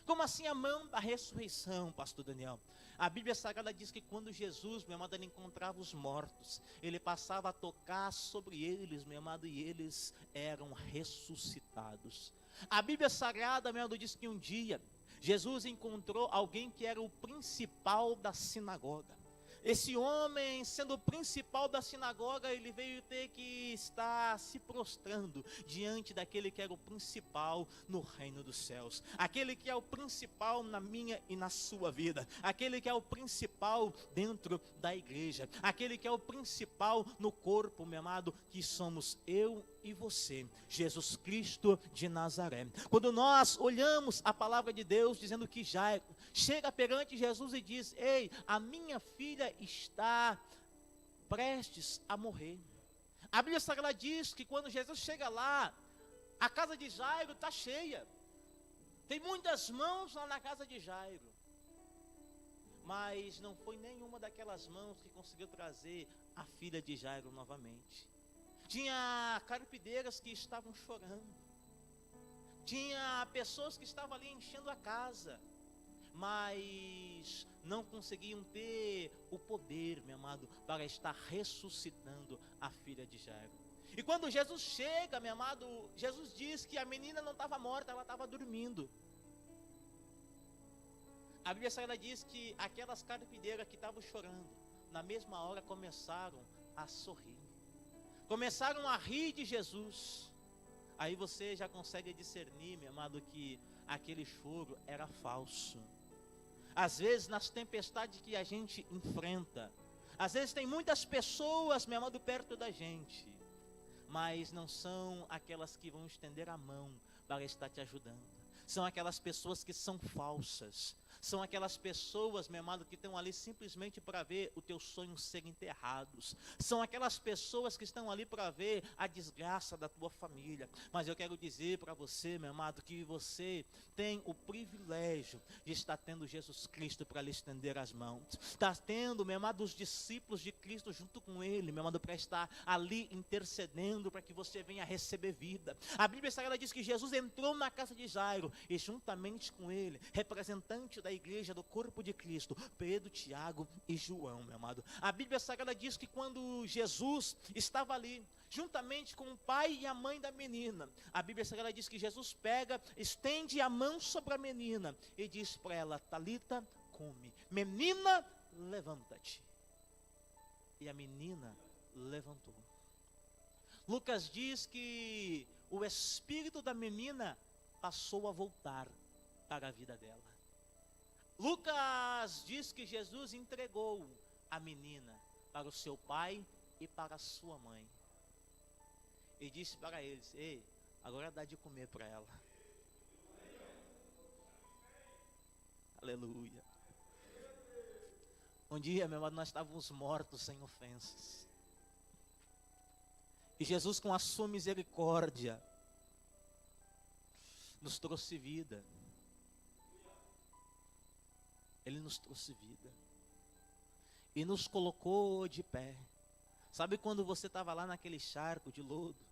Como assim a mão da ressurreição, pastor Daniel? A Bíblia Sagrada diz que quando Jesus, meu amado, ele encontrava os mortos, ele passava a tocar sobre eles, meu amado, e eles eram ressuscitados. A Bíblia Sagrada, meu amado, diz que um dia Jesus encontrou alguém que era o principal da sinagoga. Esse homem, sendo o principal da sinagoga, ele veio ter que estar se prostrando diante daquele que era o principal no reino dos céus. Aquele que é o principal na minha e na sua vida. Aquele que é o principal dentro da igreja. Aquele que é o principal no corpo, meu amado, que somos eu e você. Jesus Cristo de Nazaré. Quando nós olhamos a palavra de Deus dizendo que Jairo chega perante Jesus e diz: ei, a minha filha está prestes a morrer. A Bíblia Sagrada diz que quando Jesus chega lá, A casa de Jairo está cheia. Tem muitas mãos lá na casa de Jairo. Mas não foi nenhuma daquelas mãos que conseguiu trazer a filha de Jairo novamente. Tinha carpideiras que estavam chorando. Tinha pessoas que estavam ali enchendo a casa. Mas não conseguiam ter o poder, meu amado, para estar ressuscitando a filha de Jairo. E quando Jesus chega, meu amado, Jesus diz que a menina não estava morta, ela estava dormindo. A Bíblia Sagrada diz que aquelas carpideiras que estavam chorando, na mesma hora começaram a sorrir. Começaram a rir de Jesus. Aí você já consegue discernir, meu amado, que aquele choro era falso. Às vezes nas tempestades que a gente enfrenta, às vezes tem muitas pessoas, meu amado, perto da gente, mas não são aquelas que vão estender a mão para estar te ajudando. São aquelas pessoas que são falsas. São aquelas pessoas, meu amado, que estão ali simplesmente para ver o teu sonho ser enterrados. São aquelas pessoas que estão ali para ver a desgraça da tua família. Mas eu quero dizer para você, meu amado, que você tem o privilégio de estar tendo Jesus Cristo para lhe estender as mãos. Está tendo, meu amado, os discípulos de Cristo junto com Ele, meu amado, para estar ali intercedendo para que você venha receber vida. A Bíblia Sagrada diz que Jesus entrou na casa de Jairo e juntamente com ele, representante da igreja do corpo de Cristo, Pedro, Tiago e João, meu amado. A Bíblia Sagrada diz que quando Jesus estava ali, juntamente com o pai e a mãe da menina, a Bíblia Sagrada diz que Jesus pega, estende a mão sobre a menina e diz para ela: Talita, come. Menina, levanta-te. E a menina levantou. Lucas diz que o espírito da menina passou a voltar para a vida dela. Lucas diz que Jesus entregou a menina para o seu pai e para a sua mãe. E disse para eles: ei, agora dá de comer para ela. Aleluia. Um dia, meu amado, nós estávamos mortos sem ofensas. E Jesus, com a sua misericórdia, nos trouxe vida. Ele nos trouxe vida. E nos colocou de pé. Sabe quando você estava lá naquele charco de lodo,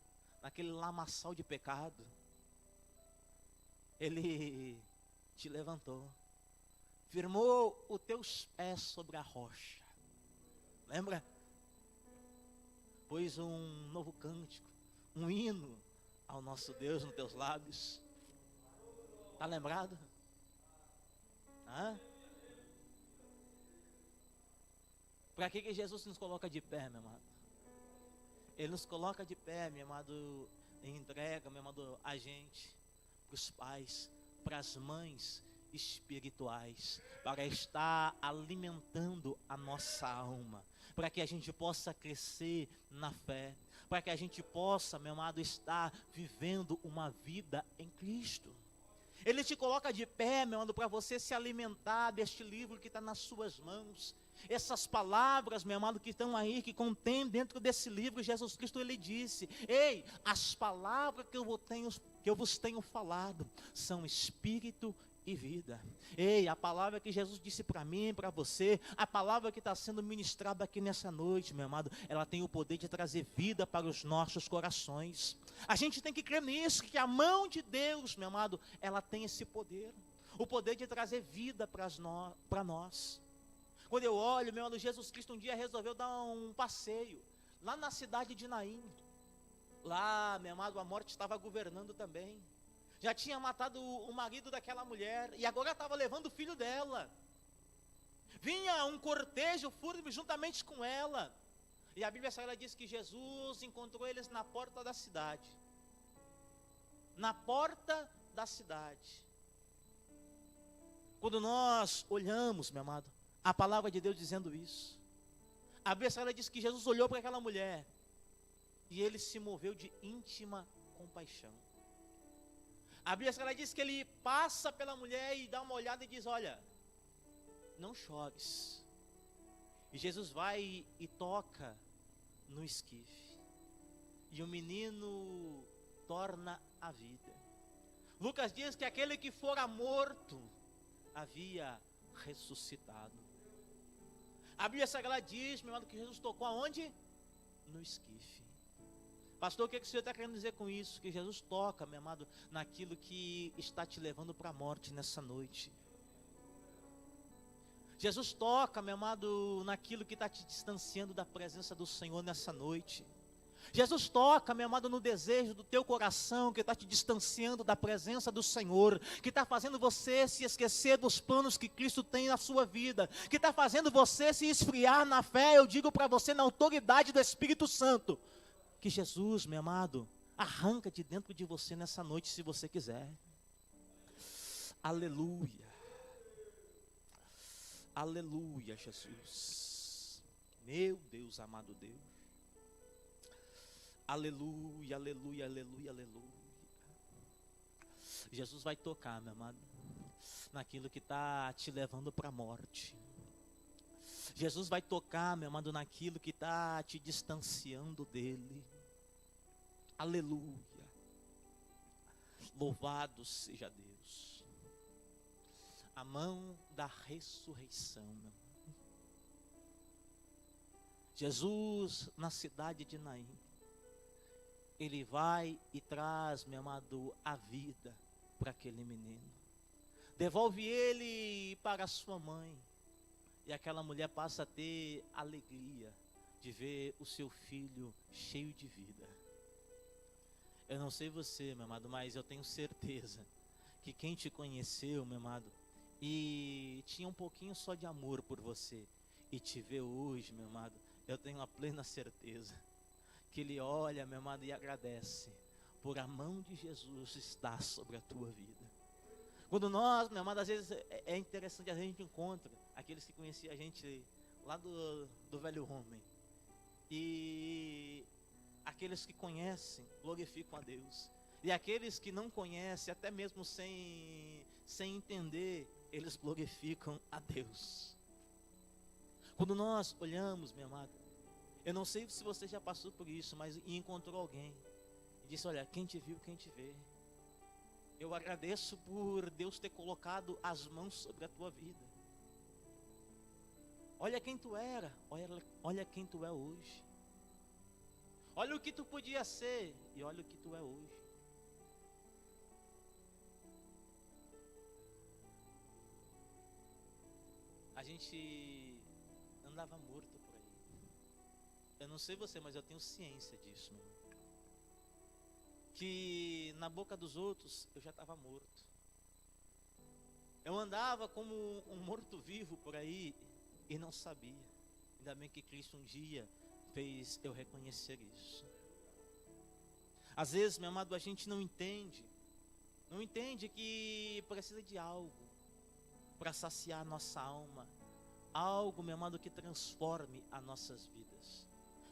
naquele lamaçal de pecado? Ele te levantou. Firmou os teus pés sobre a rocha. Lembra? Pôs um novo cântico, um hino ao nosso Deus nos teus lábios. Está lembrado? Hã? Para que Jesus nos coloca de pé, meu amado? Ele nos coloca de pé, meu amado, e entrega, meu amado, a gente, para os pais, para as mães espirituais, para estar alimentando a nossa alma, para que a gente possa crescer na fé, para que a gente possa, meu amado, estar vivendo uma vida em Cristo. Ele te coloca de pé, meu amado, para você se alimentar deste livro que está nas suas mãos. Essas palavras, meu amado, que estão aí, que contém dentro desse livro, Jesus Cristo, ele disse: ei, as palavras que eu vos tenho falado são espírito e vida. Ei, a palavra que Jesus disse para mim, para você, a palavra que está sendo ministrada aqui nessa noite, meu amado, ela tem o poder de trazer vida para os nossos corações. A gente tem que crer nisso, que a mão de Deus, meu amado, ela tem esse poder, o poder de trazer vida para nós. Quando eu olho, meu amado, Jesus Cristo um dia resolveu dar um passeio lá na cidade de Naim. Lá, meu amado, a morte estava governando também. Já tinha matado o marido daquela mulher e agora estava levando o filho dela. Vinha um cortejo fúnebre juntamente com ela. E a Bíblia Sagrada diz que Jesus encontrou eles na porta da cidade. Na porta da cidade. Quando nós olhamos, meu amado, a palavra de Deus dizendo isso, a Bíblia Sagrada diz que Jesus olhou para aquela mulher e ele se moveu de íntima compaixão. A Bíblia Sagrada diz que ele passa pela mulher e dá uma olhada e diz: olha, não chores. E Jesus vai e toca no esquife. E o menino torna a vida. Lucas diz que aquele que fora morto havia ressuscitado. A Bíblia Sagrada diz, meu amado, que Jesus tocou aonde? No esquife. Pastor, o que o senhor está querendo dizer com isso? Que Jesus toca, meu amado, naquilo que está te levando para a morte nessa noite. Jesus toca, meu amado, naquilo que está te distanciando da presença do Senhor nessa noite. Jesus toca, meu amado, no desejo do teu coração que está te distanciando da presença do Senhor, que está fazendo você se esquecer dos planos que Cristo tem na sua vida, que está fazendo você se esfriar na fé. Eu digo para você, na autoridade do Espírito Santo, que Jesus, meu amado, arranca de dentro de você nessa noite, se você quiser. Aleluia. Aleluia, Jesus. Meu Deus, amado Deus. Aleluia, aleluia, aleluia, aleluia. Jesus vai tocar, meu amado, naquilo que está te levando para a morte. Jesus vai tocar, meu amado, naquilo que está te distanciando dele. Aleluia. Louvado seja Deus. A mão da ressurreição, meu amado. Jesus, na cidade de Naim, ele vai e traz, meu amado, a vida para aquele menino. Devolve ele para a sua mãe. E aquela mulher passa a ter alegria de ver o seu filho cheio de vida. Eu não sei você, meu amado, mas eu tenho certeza que quem te conheceu, meu amado, e tinha um pouquinho só de amor por você, e te vê hoje, meu amado, eu tenho a plena certeza que ele olha, meu amado, e agradece por a mão de Jesus estar sobre a tua vida. Quando nós, meu amado, às vezes é interessante, a gente encontra aqueles que conheciam a gente lá do velho homem, e aqueles que conhecem glorificam a Deus, e aqueles que não conhecem, até mesmo sem entender, eles glorificam a Deus. Quando nós olhamos, meu amado, eu não sei se você já passou por isso, mas encontrou alguém e disse, olha, quem te viu, quem te vê. Eu agradeço por Deus ter colocado as mãos sobre a tua vida. Olha quem tu era, olha quem tu é hoje. Olha o que tu podia ser e olha o que tu é hoje. A gente andava morto por aí. Eu não sei você, mas eu tenho ciência disso, meu irmão. Que na boca dos outros eu já estava morto. Eu andava como um morto-vivo por aí e não sabia. Ainda bem que Cristo um dia fez eu reconhecer isso. Às vezes, meu amado, a gente não entende que precisa de algo para saciar a nossa alma, algo, meu amado, que transforme as nossas vidas,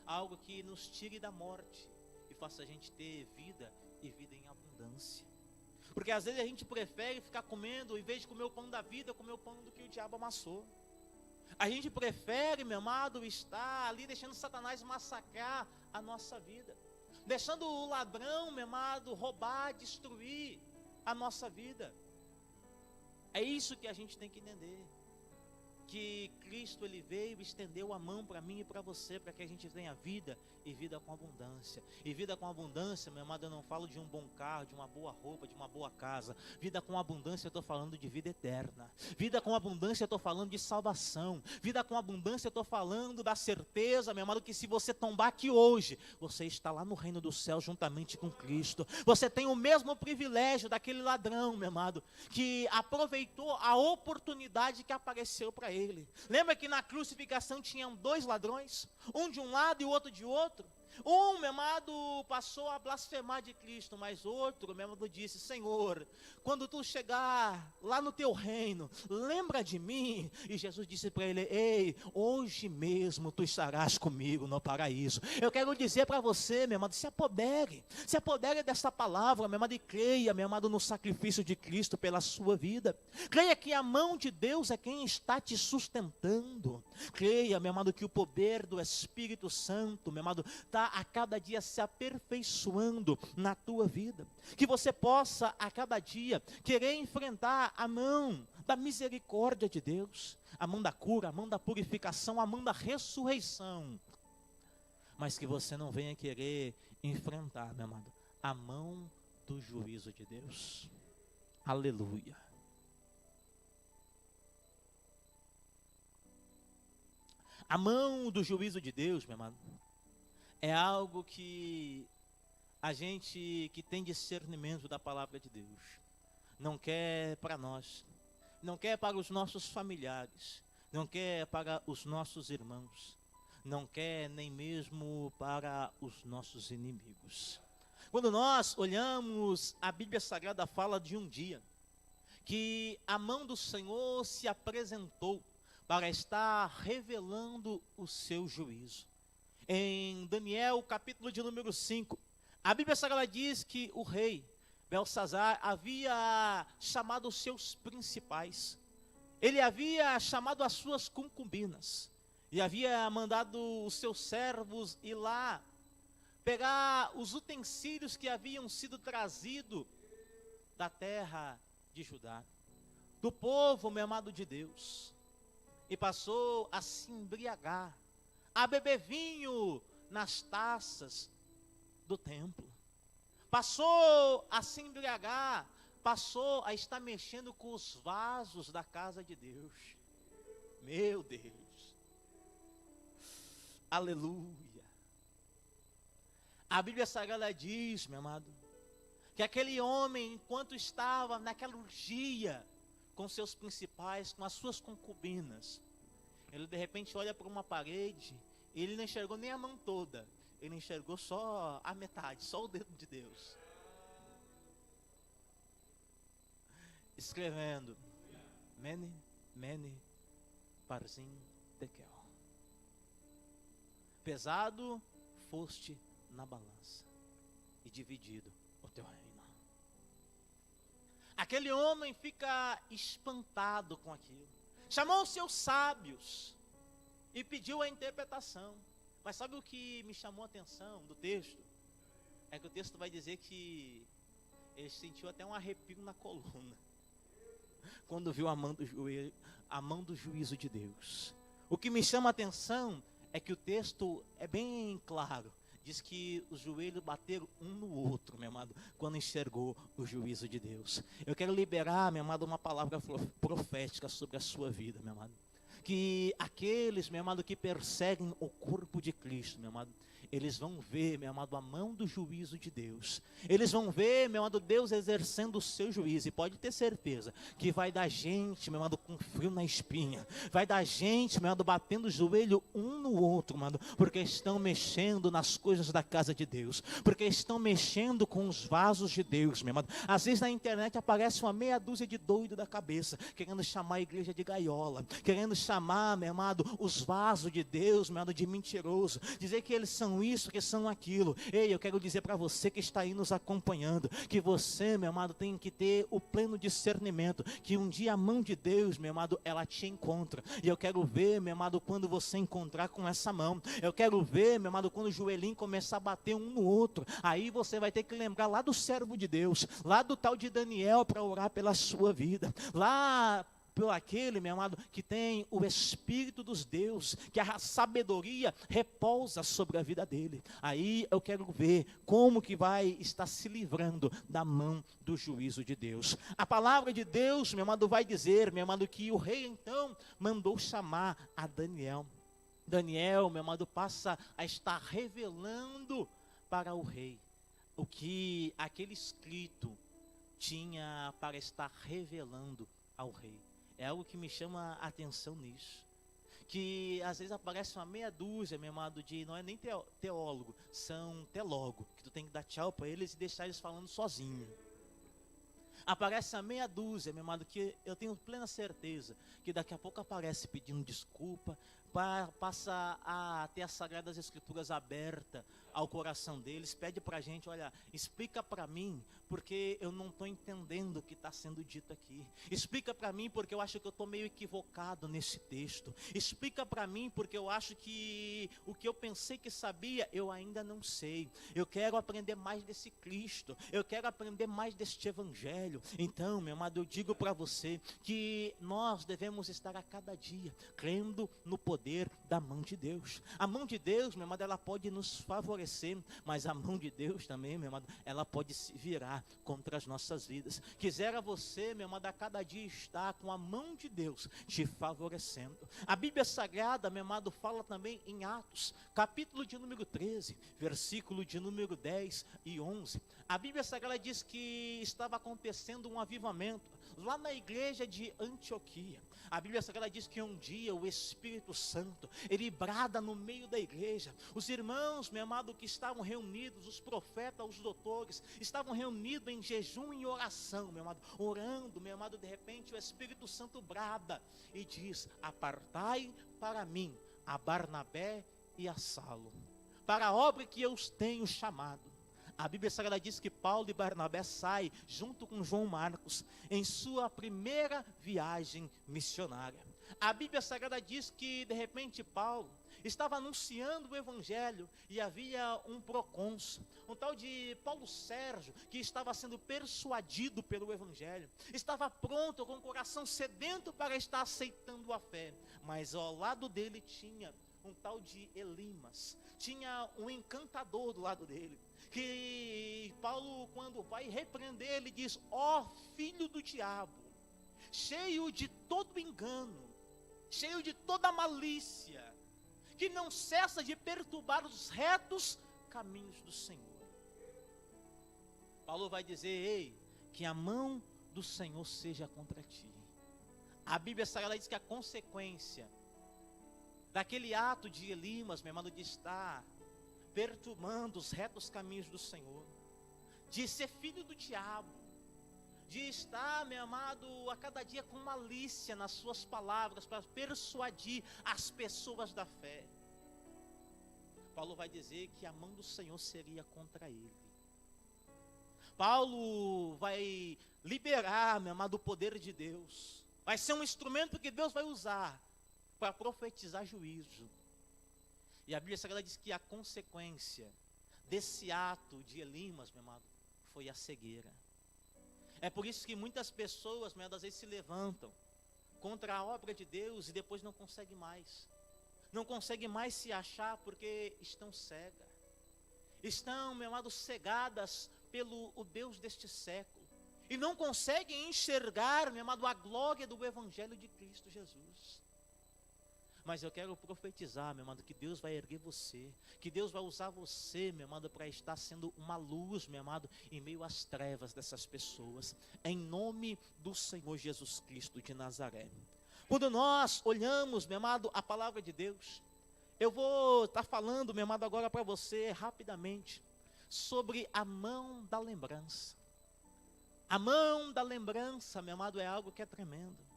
algo que nos tire da morte e faça a gente ter vida e vida em abundância. Porque às vezes a gente prefere ficar comendo, em vez de comer o pão da vida, comer o pão do que o diabo amassou. A gente prefere, meu amado, estar ali deixando Satanás massacrar a nossa vida, deixando o ladrão, meu amado, roubar, destruir a nossa vida. É isso que a gente tem que entender, que Cristo ele veio e estendeu a mão para mim e para você, para que a gente tenha vida e vida com abundância. E vida com abundância, meu amado, eu não falo de um bom carro, de uma boa roupa, de uma boa casa. Vida com abundância, eu estou falando de vida eterna. Vida com abundância, eu estou falando de salvação. Vida com abundância, eu estou falando da certeza, meu amado, que se você tombar aqui hoje, você está lá no reino do céu juntamente com Cristo. Você tem o mesmo privilégio daquele ladrão, meu amado, que aproveitou a oportunidade que apareceu para ele. Lembra que na crucificação tinham dois ladrões, um de um lado e o outro de outro? Um, meu amado, passou a blasfemar de Cristo, mas outro, meu amado, disse, Senhor, quando tu chegar lá no teu reino, lembra de mim. E Jesus disse para ele, ei, hoje mesmo tu estarás comigo no paraíso. Eu quero dizer para você, meu amado, se apodere dessa palavra, meu amado, e creia, meu amado, no sacrifício de Cristo pela sua vida. Creia que a mão de Deus é quem está te sustentando. Creia, meu amado, que o poder do Espírito Santo, meu amado, está estar a cada dia se aperfeiçoando na tua vida. Que você possa a cada dia querer enfrentar a mão da misericórdia de Deus, a mão da cura, a mão da purificação, a mão da ressurreição. Mas que você não venha querer enfrentar, meu amado, a mão do juízo de Deus. Aleluia. A mão do juízo de Deus, meu amado, é algo que a gente que tem discernimento da palavra de Deus não quer para nós, não quer para os nossos familiares, não quer para os nossos irmãos, não quer nem mesmo para os nossos inimigos. Quando nós olhamos, a Bíblia Sagrada fala de um dia que a mão do Senhor se apresentou para estar revelando o seu juízo. Em Daniel, capítulo de número 5, a Bíblia Sagrada diz que o rei Belsazar havia chamado os seus principais, ele havia chamado as suas concubinas, e havia mandado os seus servos ir lá, pegar os utensílios que haviam sido trazidos da terra de Judá, do povo, meu amado de Deus, e passou a se embriagar, a beber vinho nas taças do templo. Passou a se embriagar, passou a estar mexendo com os vasos da casa de Deus. Meu Deus. Aleluia. A Bíblia Sagrada diz, meu amado, que aquele homem, enquanto estava naquela orgia com seus principais, com as suas concubinas, ele de repente olha para uma parede, e ele não enxergou nem a mão toda, ele enxergou só a metade, só o dedo de Deus. Escrevendo, Mene, Mene, Parzim, Tekel. Pesado foste na balança, e dividido o teu reino. Aquele homem fica espantado com aquilo. Chamou os seus sábios e pediu a interpretação. Mas sabe o que me chamou a atenção do texto? É que o texto vai dizer que ele sentiu até um arrepio na coluna quando viu a mão do juízo de Deus. O que me chama a atenção é que o texto é bem claro. Diz que os joelhos bateram um no outro, meu amado, quando enxergou o juízo de Deus. Eu quero liberar, meu amado, uma palavra profética sobre a sua vida, meu amado. Que aqueles, meu amado, que perseguem o corpo de Cristo, meu amado, eles vão ver, meu amado, a mão do juízo de Deus. Eles vão ver, meu amado, Deus exercendo o seu juízo. E pode ter certeza que vai dar gente, meu amado, com frio na espinha. Vai dar gente, meu amado, batendo o joelho um no outro, meu amado, porque estão mexendo nas coisas da casa de Deus. Porque estão mexendo com os vasos de Deus, meu amado. Às vezes na internet aparece uma meia dúzia de doido da cabeça, querendo chamar a igreja de gaiola, querendo chamar, meu amado, os vasos de Deus, meu amado, de mentiroso. Dizer que eles são isso, que são aquilo. Ei, eu quero dizer para você que está aí nos acompanhando, que você, meu amado, tem que ter o pleno discernimento, que um dia a mão de Deus, meu amado, ela te encontra. E eu quero ver, meu amado, quando você encontrar com essa mão. Eu quero ver, meu amado, quando o joelhinho começar a bater um no outro. Aí você vai ter que lembrar lá do servo de Deus, lá do tal de Daniel, para orar pela sua vida. Lá por aquele, meu amado, que tem o Espírito dos deuses, que a sabedoria repousa sobre a vida dele. Aí eu quero ver como que vai estar se livrando da mão do juízo de Deus. A palavra de Deus, meu amado, vai dizer, meu amado, que o rei então mandou chamar a Daniel. Daniel, meu amado, passa a estar revelando para o rei o que aquele escrito tinha para estar revelando ao rei. É algo que me chama a atenção nisso. Que às vezes aparece uma meia dúzia, meu amado, de não é nem teólogo, são telógo, que tu tem que dar tchau para eles e deixar eles falando sozinho. Aparece a meia dúzia, meu amado, que eu tenho plena certeza que daqui a pouco aparece pedindo desculpa, passa a ter as Sagradas Escrituras abertas ao coração deles, pede para a gente, olha, explica para mim, porque eu não estou entendendo o que está sendo dito aqui. Explica para mim, porque eu acho que eu estou meio equivocado nesse texto. Explica para mim, porque eu acho que o que eu pensei que sabia, eu ainda não sei. Eu quero aprender mais desse Cristo, eu quero aprender mais deste Evangelho. Então, meu amado, eu digo para você que nós devemos estar a cada dia crendo no poder da mão de Deus. A mão de Deus, meu amado, ela pode nos favorecer, mas a mão de Deus também, meu amado, ela pode se virar contra as nossas vidas. Quisera você, meu amado, a cada dia estar com a mão de Deus te favorecendo. A Bíblia Sagrada, meu amado, fala também em Atos, capítulo de número 13, versículo de número 10 e 11. A Bíblia Sagrada diz que estava acontecendo um avivamento lá na igreja de Antioquia. A Bíblia Sagrada diz que um dia o Espírito Santo, ele brada no meio da igreja. Os irmãos, meu amado, que estavam reunidos, os profetas, os doutores, estavam reunidos em jejum e oração, meu amado, orando, meu amado, de repente o Espírito Santo brada e diz: apartai para mim a Barnabé e a Saulo, para a obra que eu os tenho chamado. A Bíblia Sagrada diz que Paulo e Barnabé saem junto com João Marcos em sua primeira viagem missionária. A Bíblia Sagrada diz que de repente Paulo estava anunciando o Evangelho e havia um procônsul, um tal de Paulo Sérgio, que estava sendo persuadido pelo Evangelho, estava pronto, com o coração sedento para estar aceitando a fé, mas ao lado dele tinha um tal de Elimas, tinha um encantador do lado dele, que Paulo, quando vai repreender, ele diz: ó filho do diabo, cheio de todo engano, cheio de toda malícia, que não cessa de perturbar os retos caminhos do Senhor. Paulo vai dizer: ei, que a mão do Senhor seja contra ti. A Bíblia Sagrada diz que a consequência daquele ato de Elimas, meu amado, de estar perturbando os retos caminhos do Senhor, de ser filho do diabo, de estar, meu amado, a cada dia com malícia nas suas palavras para persuadir as pessoas da fé. Paulo vai dizer que a mão do Senhor seria contra ele. Paulo vai liberar, meu amado, o poder de Deus. Vai ser um instrumento que Deus vai usar para profetizar juízo. E a Bíblia Sagrada diz que a consequência desse ato de Elimas, meu amado, foi a cegueira. É por isso que muitas pessoas, meu amado, às vezes se levantam contra a obra de Deus e depois não conseguem mais. Não conseguem mais se achar porque estão cegas. Estão, meu amado, cegadas pelo o Deus deste século. E não conseguem enxergar, meu amado, a glória do Evangelho de Cristo Jesus. Mas eu quero profetizar, meu amado, que Deus vai erguer você, que Deus vai usar você, meu amado, para estar sendo uma luz, meu amado, em meio às trevas dessas pessoas, em nome do Senhor Jesus Cristo de Nazaré. Quando nós olhamos, meu amado, a palavra de Deus, eu vou estar falando, meu amado, agora para você, rapidamente, sobre a mão da lembrança. A mão da lembrança, meu amado, é algo que é tremendo.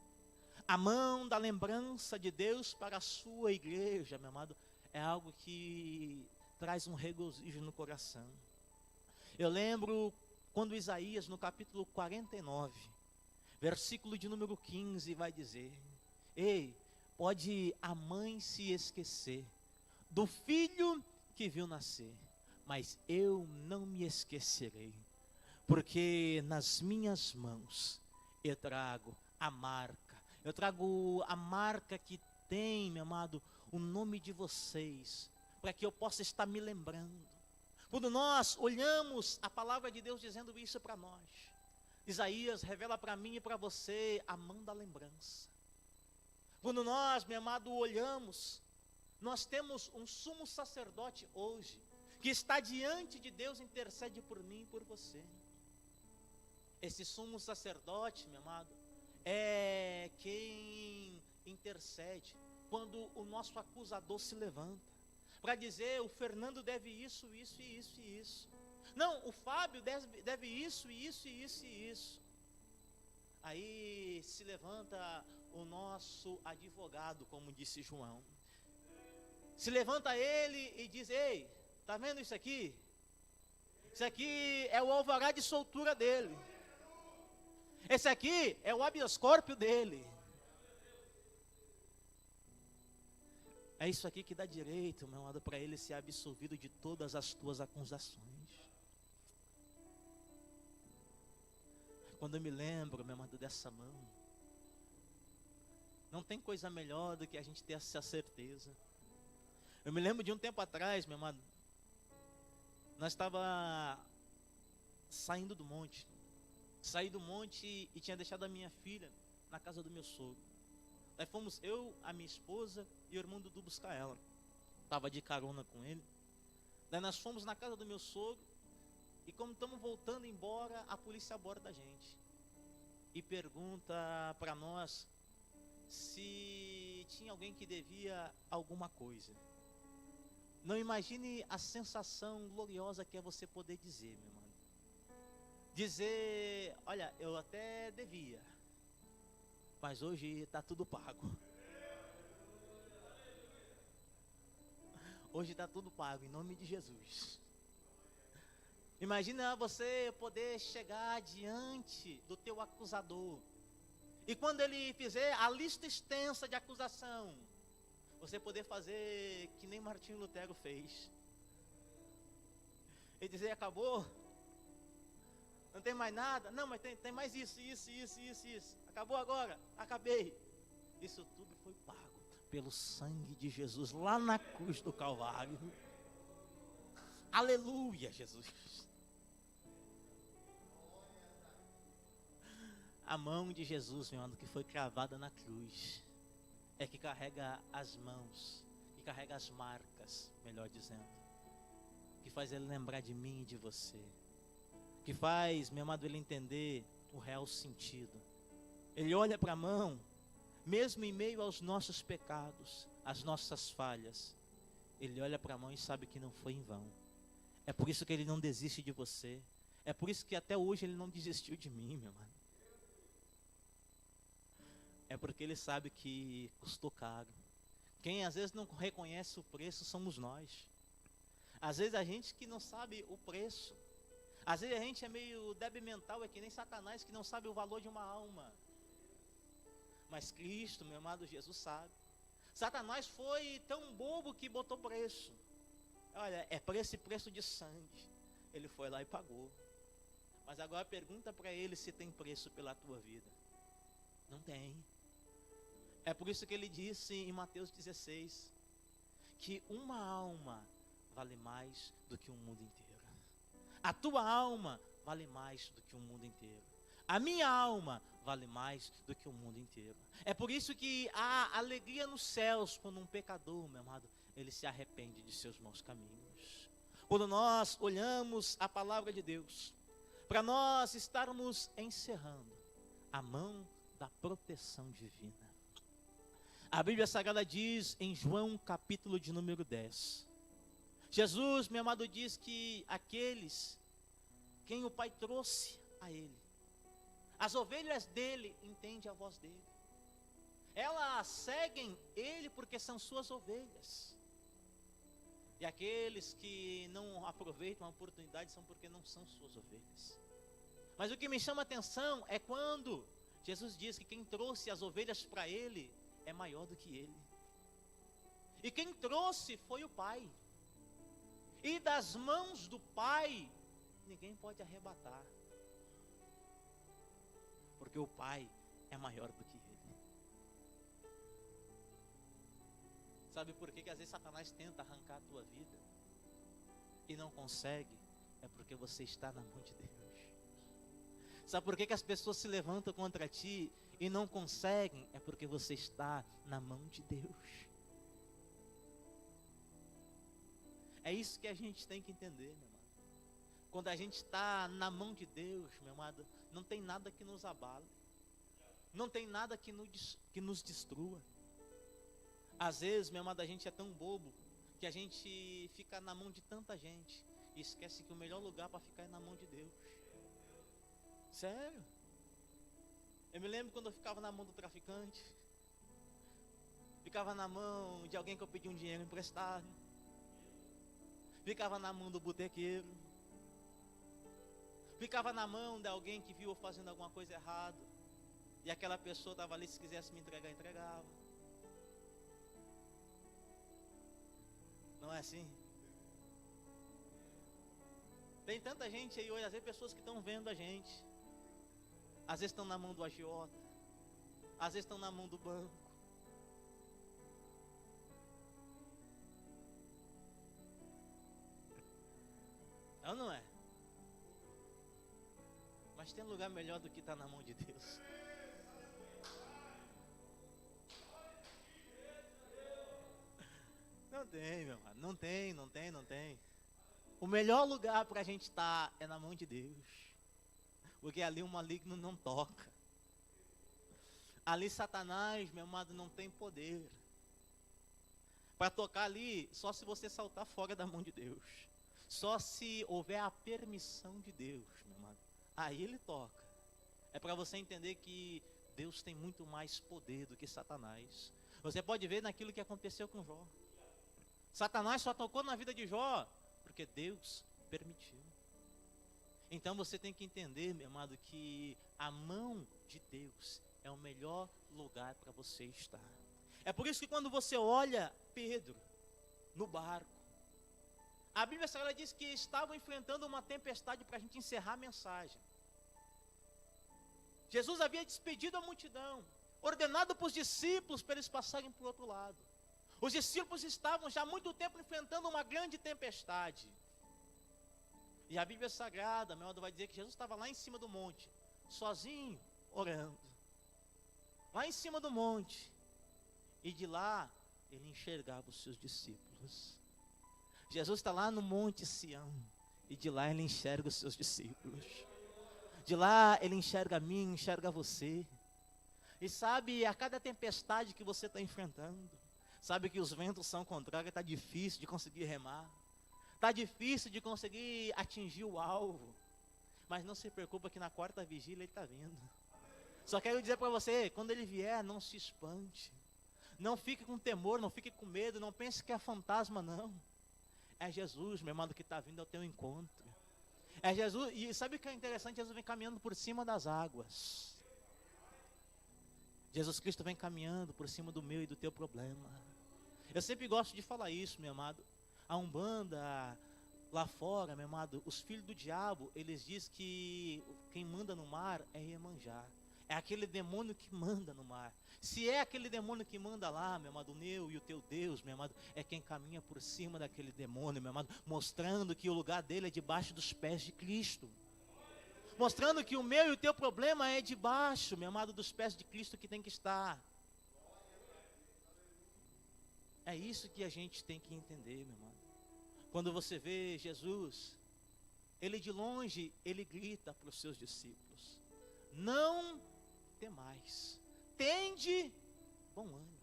A mão da lembrança de Deus para a sua igreja, meu amado, é algo que traz um regozijo no coração. Eu lembro quando Isaías, no capítulo 49, versículo de número 15, vai dizer: ei, pode a mãe se esquecer do filho que viu nascer, mas eu não me esquecerei, porque nas minhas mãos eu trago a marca. Eu trago a marca que tem, meu amado, o nome de vocês, para que eu possa estar me lembrando. Quando nós olhamos a palavra de Deus dizendo isso para nós, Isaías revela para mim e para você a mão da lembrança. Quando nós, meu amado, olhamos, nós temos um sumo sacerdote hoje, que está diante de Deus, intercede por mim e por você. Esse sumo sacerdote, meu amado, é quem intercede quando o nosso acusador se levanta para dizer: o Fernando deve isso, isso e isso e isso. Não, o Fábio deve isso e isso e isso e isso. Aí se levanta o nosso advogado, como disse João, Se levanta ele e diz: ei, tá vendo isso aqui? Isso aqui é o alvará de soltura dele. Esse aqui é o habeas corpus dele. É isso aqui que dá direito, meu amado, para ele ser absolvido de todas as tuas acusações. Quando eu me lembro, meu amado, dessa mão, não tem coisa melhor do que a gente ter essa certeza. Eu me lembro de um tempo atrás, meu amado, nós estava saindo do monte. Saí do monte e tinha deixado a minha filha na casa do meu sogro. Daí fomos eu, a minha esposa e o irmão Dudu buscar ela. Estava de carona com ele. Daí nós fomos na casa do meu sogro. E como estamos voltando embora, a polícia aborda a gente. E pergunta para nós se tinha alguém que devia alguma coisa. Não imagine a sensação gloriosa que é você poder dizer, meu irmão. Dizer: olha, eu até devia, mas hoje está tudo pago. Hoje está tudo pago, em nome de Jesus. Imagina você poder chegar diante do teu acusador. E quando ele fizer a lista extensa de acusação, você poder fazer que nem Martinho Lutero fez. E dizer: acabou? Não tem mais nada? Não, mas tem mais isso. Acabou agora? Acabei. Isso tudo foi pago pelo sangue de Jesus lá na cruz do Calvário. Aleluia, Jesus. A mão de Jesus, meu irmão, que foi cravada na cruz, é que carrega as mãos, que carrega as marcas, melhor dizendo, que faz ele lembrar de mim e de você, que faz, meu amado, ele entender o real sentido. Ele olha para a mão, mesmo em meio aos nossos pecados, às nossas falhas, ele olha para a mão e sabe que não foi em vão. É por isso que ele não desiste de você. É por isso que até hoje ele não desistiu de mim, meu amado. É porque ele sabe que custou caro. Quem às vezes não reconhece o preço somos nós. Às vezes a gente que não sabe o preço. Às vezes a gente é meio débil mental, é que nem Satanás que não sabe o valor de uma alma. Mas Cristo, meu amado Jesus, sabe. Satanás foi tão bobo que botou preço. Olha, é por esse preço de sangue. Ele foi lá e pagou. Mas agora pergunta para ele se tem preço pela tua vida. Não tem. É por isso que ele disse em Mateus 16, que uma alma vale mais do que um mundo inteiro. A tua alma vale mais do que o mundo inteiro. A minha alma vale mais do que o mundo inteiro. É por isso que há alegria nos céus quando um pecador, meu amado, ele se arrepende de seus maus caminhos. Quando nós olhamos a palavra de Deus, para nós estarmos encerrando a mão da proteção divina. A Bíblia Sagrada diz em João capítulo de número 10. Jesus, meu amado, diz que aqueles quem o Pai trouxe a Ele, as ovelhas dele entendem a voz dele. Elas seguem Ele porque são suas ovelhas. E aqueles que não aproveitam a oportunidade são porque não são suas ovelhas. Mas o que me chama a atenção é quando Jesus diz que quem trouxe as ovelhas para Ele é maior do que Ele. E quem trouxe foi o Pai. E das mãos do Pai, ninguém pode arrebatar. Porque o Pai é maior do que Ele. Sabe por que às vezes Satanás tenta arrancar a tua vida e não consegue? É porque você está na mão de Deus. Sabe por que as pessoas se levantam contra ti e não conseguem? É porque você está na mão de Deus. É isso que a gente tem que entender, meu amado. Quando a gente está na mão de Deus, meu amado, não tem nada que nos abale. Não tem nada que nos destrua. Às vezes, meu amado, a gente é tão bobo que a gente fica na mão de tanta gente e esquece que o melhor lugar para ficar é na mão de Deus. Sério? Eu me lembro quando eu ficava na mão do traficante. ficava na mão de alguém que eu pedi um dinheiro emprestado, ficava na mão do botequeiro, ficava na mão de alguém que viu eu fazendo alguma coisa errada, e aquela pessoa estava ali, se quisesse me entregar, entregava. Não é assim? Tem tanta gente aí hoje, às vezes pessoas que estão vendo a gente, às vezes estão na mão do agiota, às vezes estão na mão do banco. É ou não é? Mas tem lugar melhor do que estar na mão de Deus. Não tem, meu irmão. Não tem. O melhor lugar para a gente estar é na mão de Deus. Porque ali o maligno não toca. Ali Satanás, meu amado, não tem poder. Para tocar ali, só se você saltar fora da mão de Deus. Só se houver a permissão de Deus, meu amado. Aí ele toca. É para você entender que Deus tem muito mais poder do que Satanás. Você pode ver naquilo que aconteceu com Jó. Satanás só tocou na vida de Jó porque Deus permitiu. Então você tem que entender, meu amado, que a mão de Deus é o melhor lugar para você estar. É por isso que quando você olha Pedro no barco, a Bíblia Sagrada diz que estavam enfrentando uma tempestade, para a gente encerrar a mensagem. Jesus havia despedido a multidão, ordenado para os discípulos para eles passarem para o outro lado. Os discípulos estavam já há muito tempo enfrentando uma grande tempestade. E a Bíblia Sagrada, meu irmão, vai dizer que Jesus estava lá em cima do monte, sozinho, orando. Lá em cima do monte. E de lá, ele enxergava os seus discípulos. Jesus está lá no Monte Sião. E de lá ele enxerga os seus discípulos. De lá ele enxerga a mim, enxerga você. E sabe, a cada tempestade que você está enfrentando, sabe que os ventos são contrários, está difícil de conseguir remar. Está difícil de conseguir atingir o alvo. Mas não se preocupa que na quarta vigília ele está vindo. Só quero dizer para você, quando ele vier, não se espante. Não fique com temor, não fique com medo, não pense que é fantasma, não. É Jesus, meu irmão, que está vindo ao teu encontro. É Jesus, e sabe o que é interessante? Jesus vem caminhando por cima das águas. Jesus Cristo vem caminhando por cima do meu e do teu problema. Eu sempre gosto de falar isso, meu amado. A Umbanda, lá fora, meu amado, os filhos do diabo, eles dizem que quem manda no mar é Iemanjá. É aquele demônio que manda no mar. Se é aquele demônio que manda lá, meu amado, o meu e o teu Deus, meu amado, é quem caminha por cima daquele demônio, meu amado, mostrando que o lugar dele é debaixo dos pés de Cristo. Mostrando que o meu e o teu problema é debaixo, meu amado, dos pés de Cristo que tem que estar. É isso que a gente tem que entender, meu amado. Quando você vê Jesus, ele de longe, ele grita para os seus discípulos: não temais, tende bom ânimo.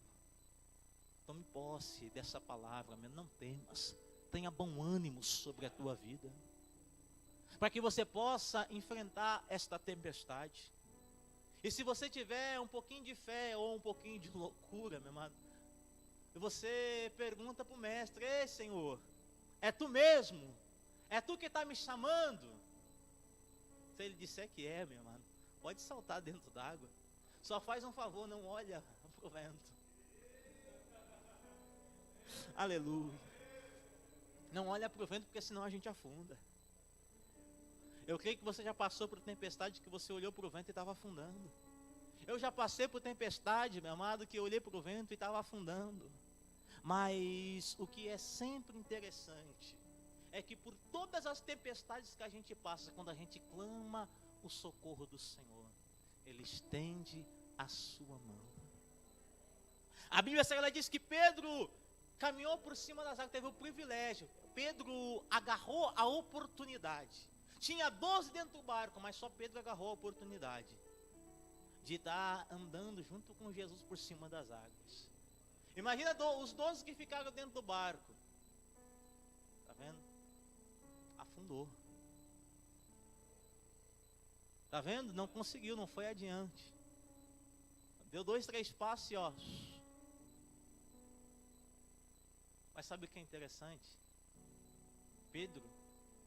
Tome posse dessa palavra, não temas, tenha bom ânimo sobre a tua vida, para que você possa enfrentar esta tempestade. E se você tiver um pouquinho de fé ou um pouquinho de loucura, meu amado, você pergunta para o mestre: ei, Senhor, é tu mesmo? É tu que está me chamando? Se ele disser que é, meu amado, pode saltar dentro d'água. Só faz um favor, não olha para o vento. Aleluia. Não olha para o vento, porque senão a gente afunda. Eu creio que você já passou por tempestade que você olhou para o vento e estava afundando. Eu já passei por tempestade, meu amado, que eu olhei para o vento e estava afundando. Mas o que é sempre interessante é que por todas as tempestades que a gente passa, quando a gente clama o socorro do Senhor, Ele estende a sua mão. A Bíblia Sagrada diz que Pedro caminhou por cima das águas, teve o privilégio. Pedro agarrou a oportunidade. Tinha 12 dentro do barco, mas só Pedro agarrou a oportunidade de estar andando junto com Jesus por cima das águas. Imagina os 12 que ficaram dentro do barco. Está vendo? Afundou. Está vendo? Não conseguiu, não foi adiante. Deu 2, 3 passos e ó, Mas sabe o que é interessante? Pedro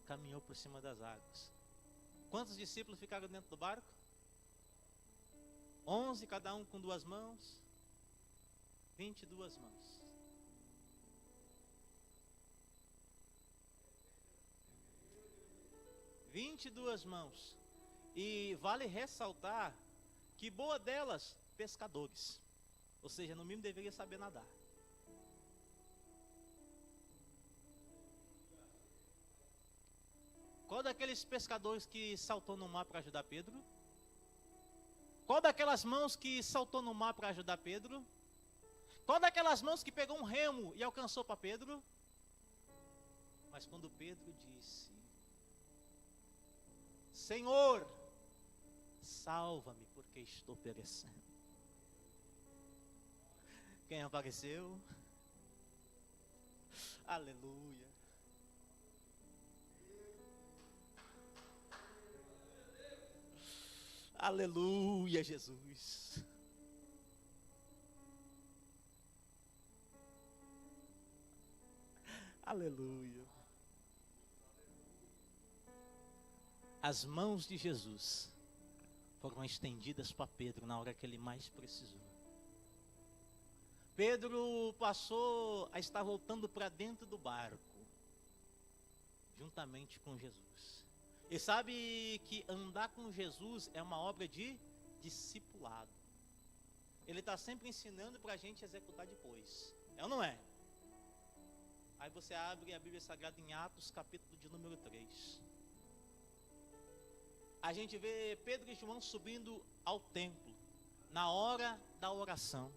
caminhou por cima das águas. Quantos discípulos ficaram dentro do barco? 11, cada um com 2 mãos. 22 mãos. Mãos. E vale ressaltar que boa delas, pescadores. Ou seja, no mínimo deveria saber nadar. Qual daqueles pescadores que saltou no mar para ajudar Pedro? Qual daquelas mãos que saltou no mar para ajudar Pedro? Qual daquelas mãos que pegou um remo e alcançou para Pedro? Mas quando Pedro disse: Senhor, salva-me porque estou perecendo. Quem apareceu? Aleluia. Aleluia, Jesus. Aleluia. As mãos de Jesus foram estendidas para Pedro na hora que ele mais precisou. Pedro passou a estar voltando para dentro do barco, juntamente com Jesus. E sabe que andar com Jesus é uma obra de discipulado. Ele está sempre ensinando para a gente executar depois. É ou não é? Aí você abre a Bíblia Sagrada em Atos, capítulo de número 3. A gente vê Pedro e João subindo ao templo, na hora da oração.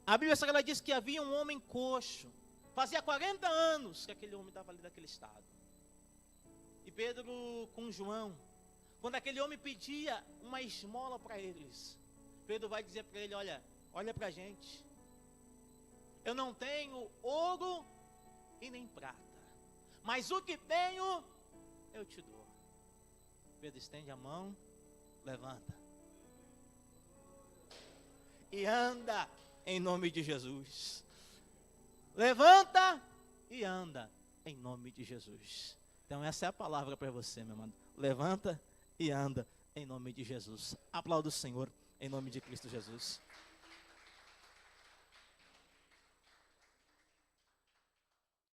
A Bíblia Sagrada diz que havia um homem coxo. Fazia 40 anos que aquele homem estava ali daquele estado. E Pedro com João, quando aquele homem pedia uma esmola para eles, Pedro vai dizer para ele: olha para a gente. Eu não tenho ouro e nem prata, mas o que tenho, eu te dou. Pedro estende a mão, levanta. E anda em nome de Jesus. Levanta e anda em nome de Jesus. Então essa é a palavra para você, meu amado. Levanta e anda em nome de Jesus. Aplauda o Senhor em nome de Cristo Jesus.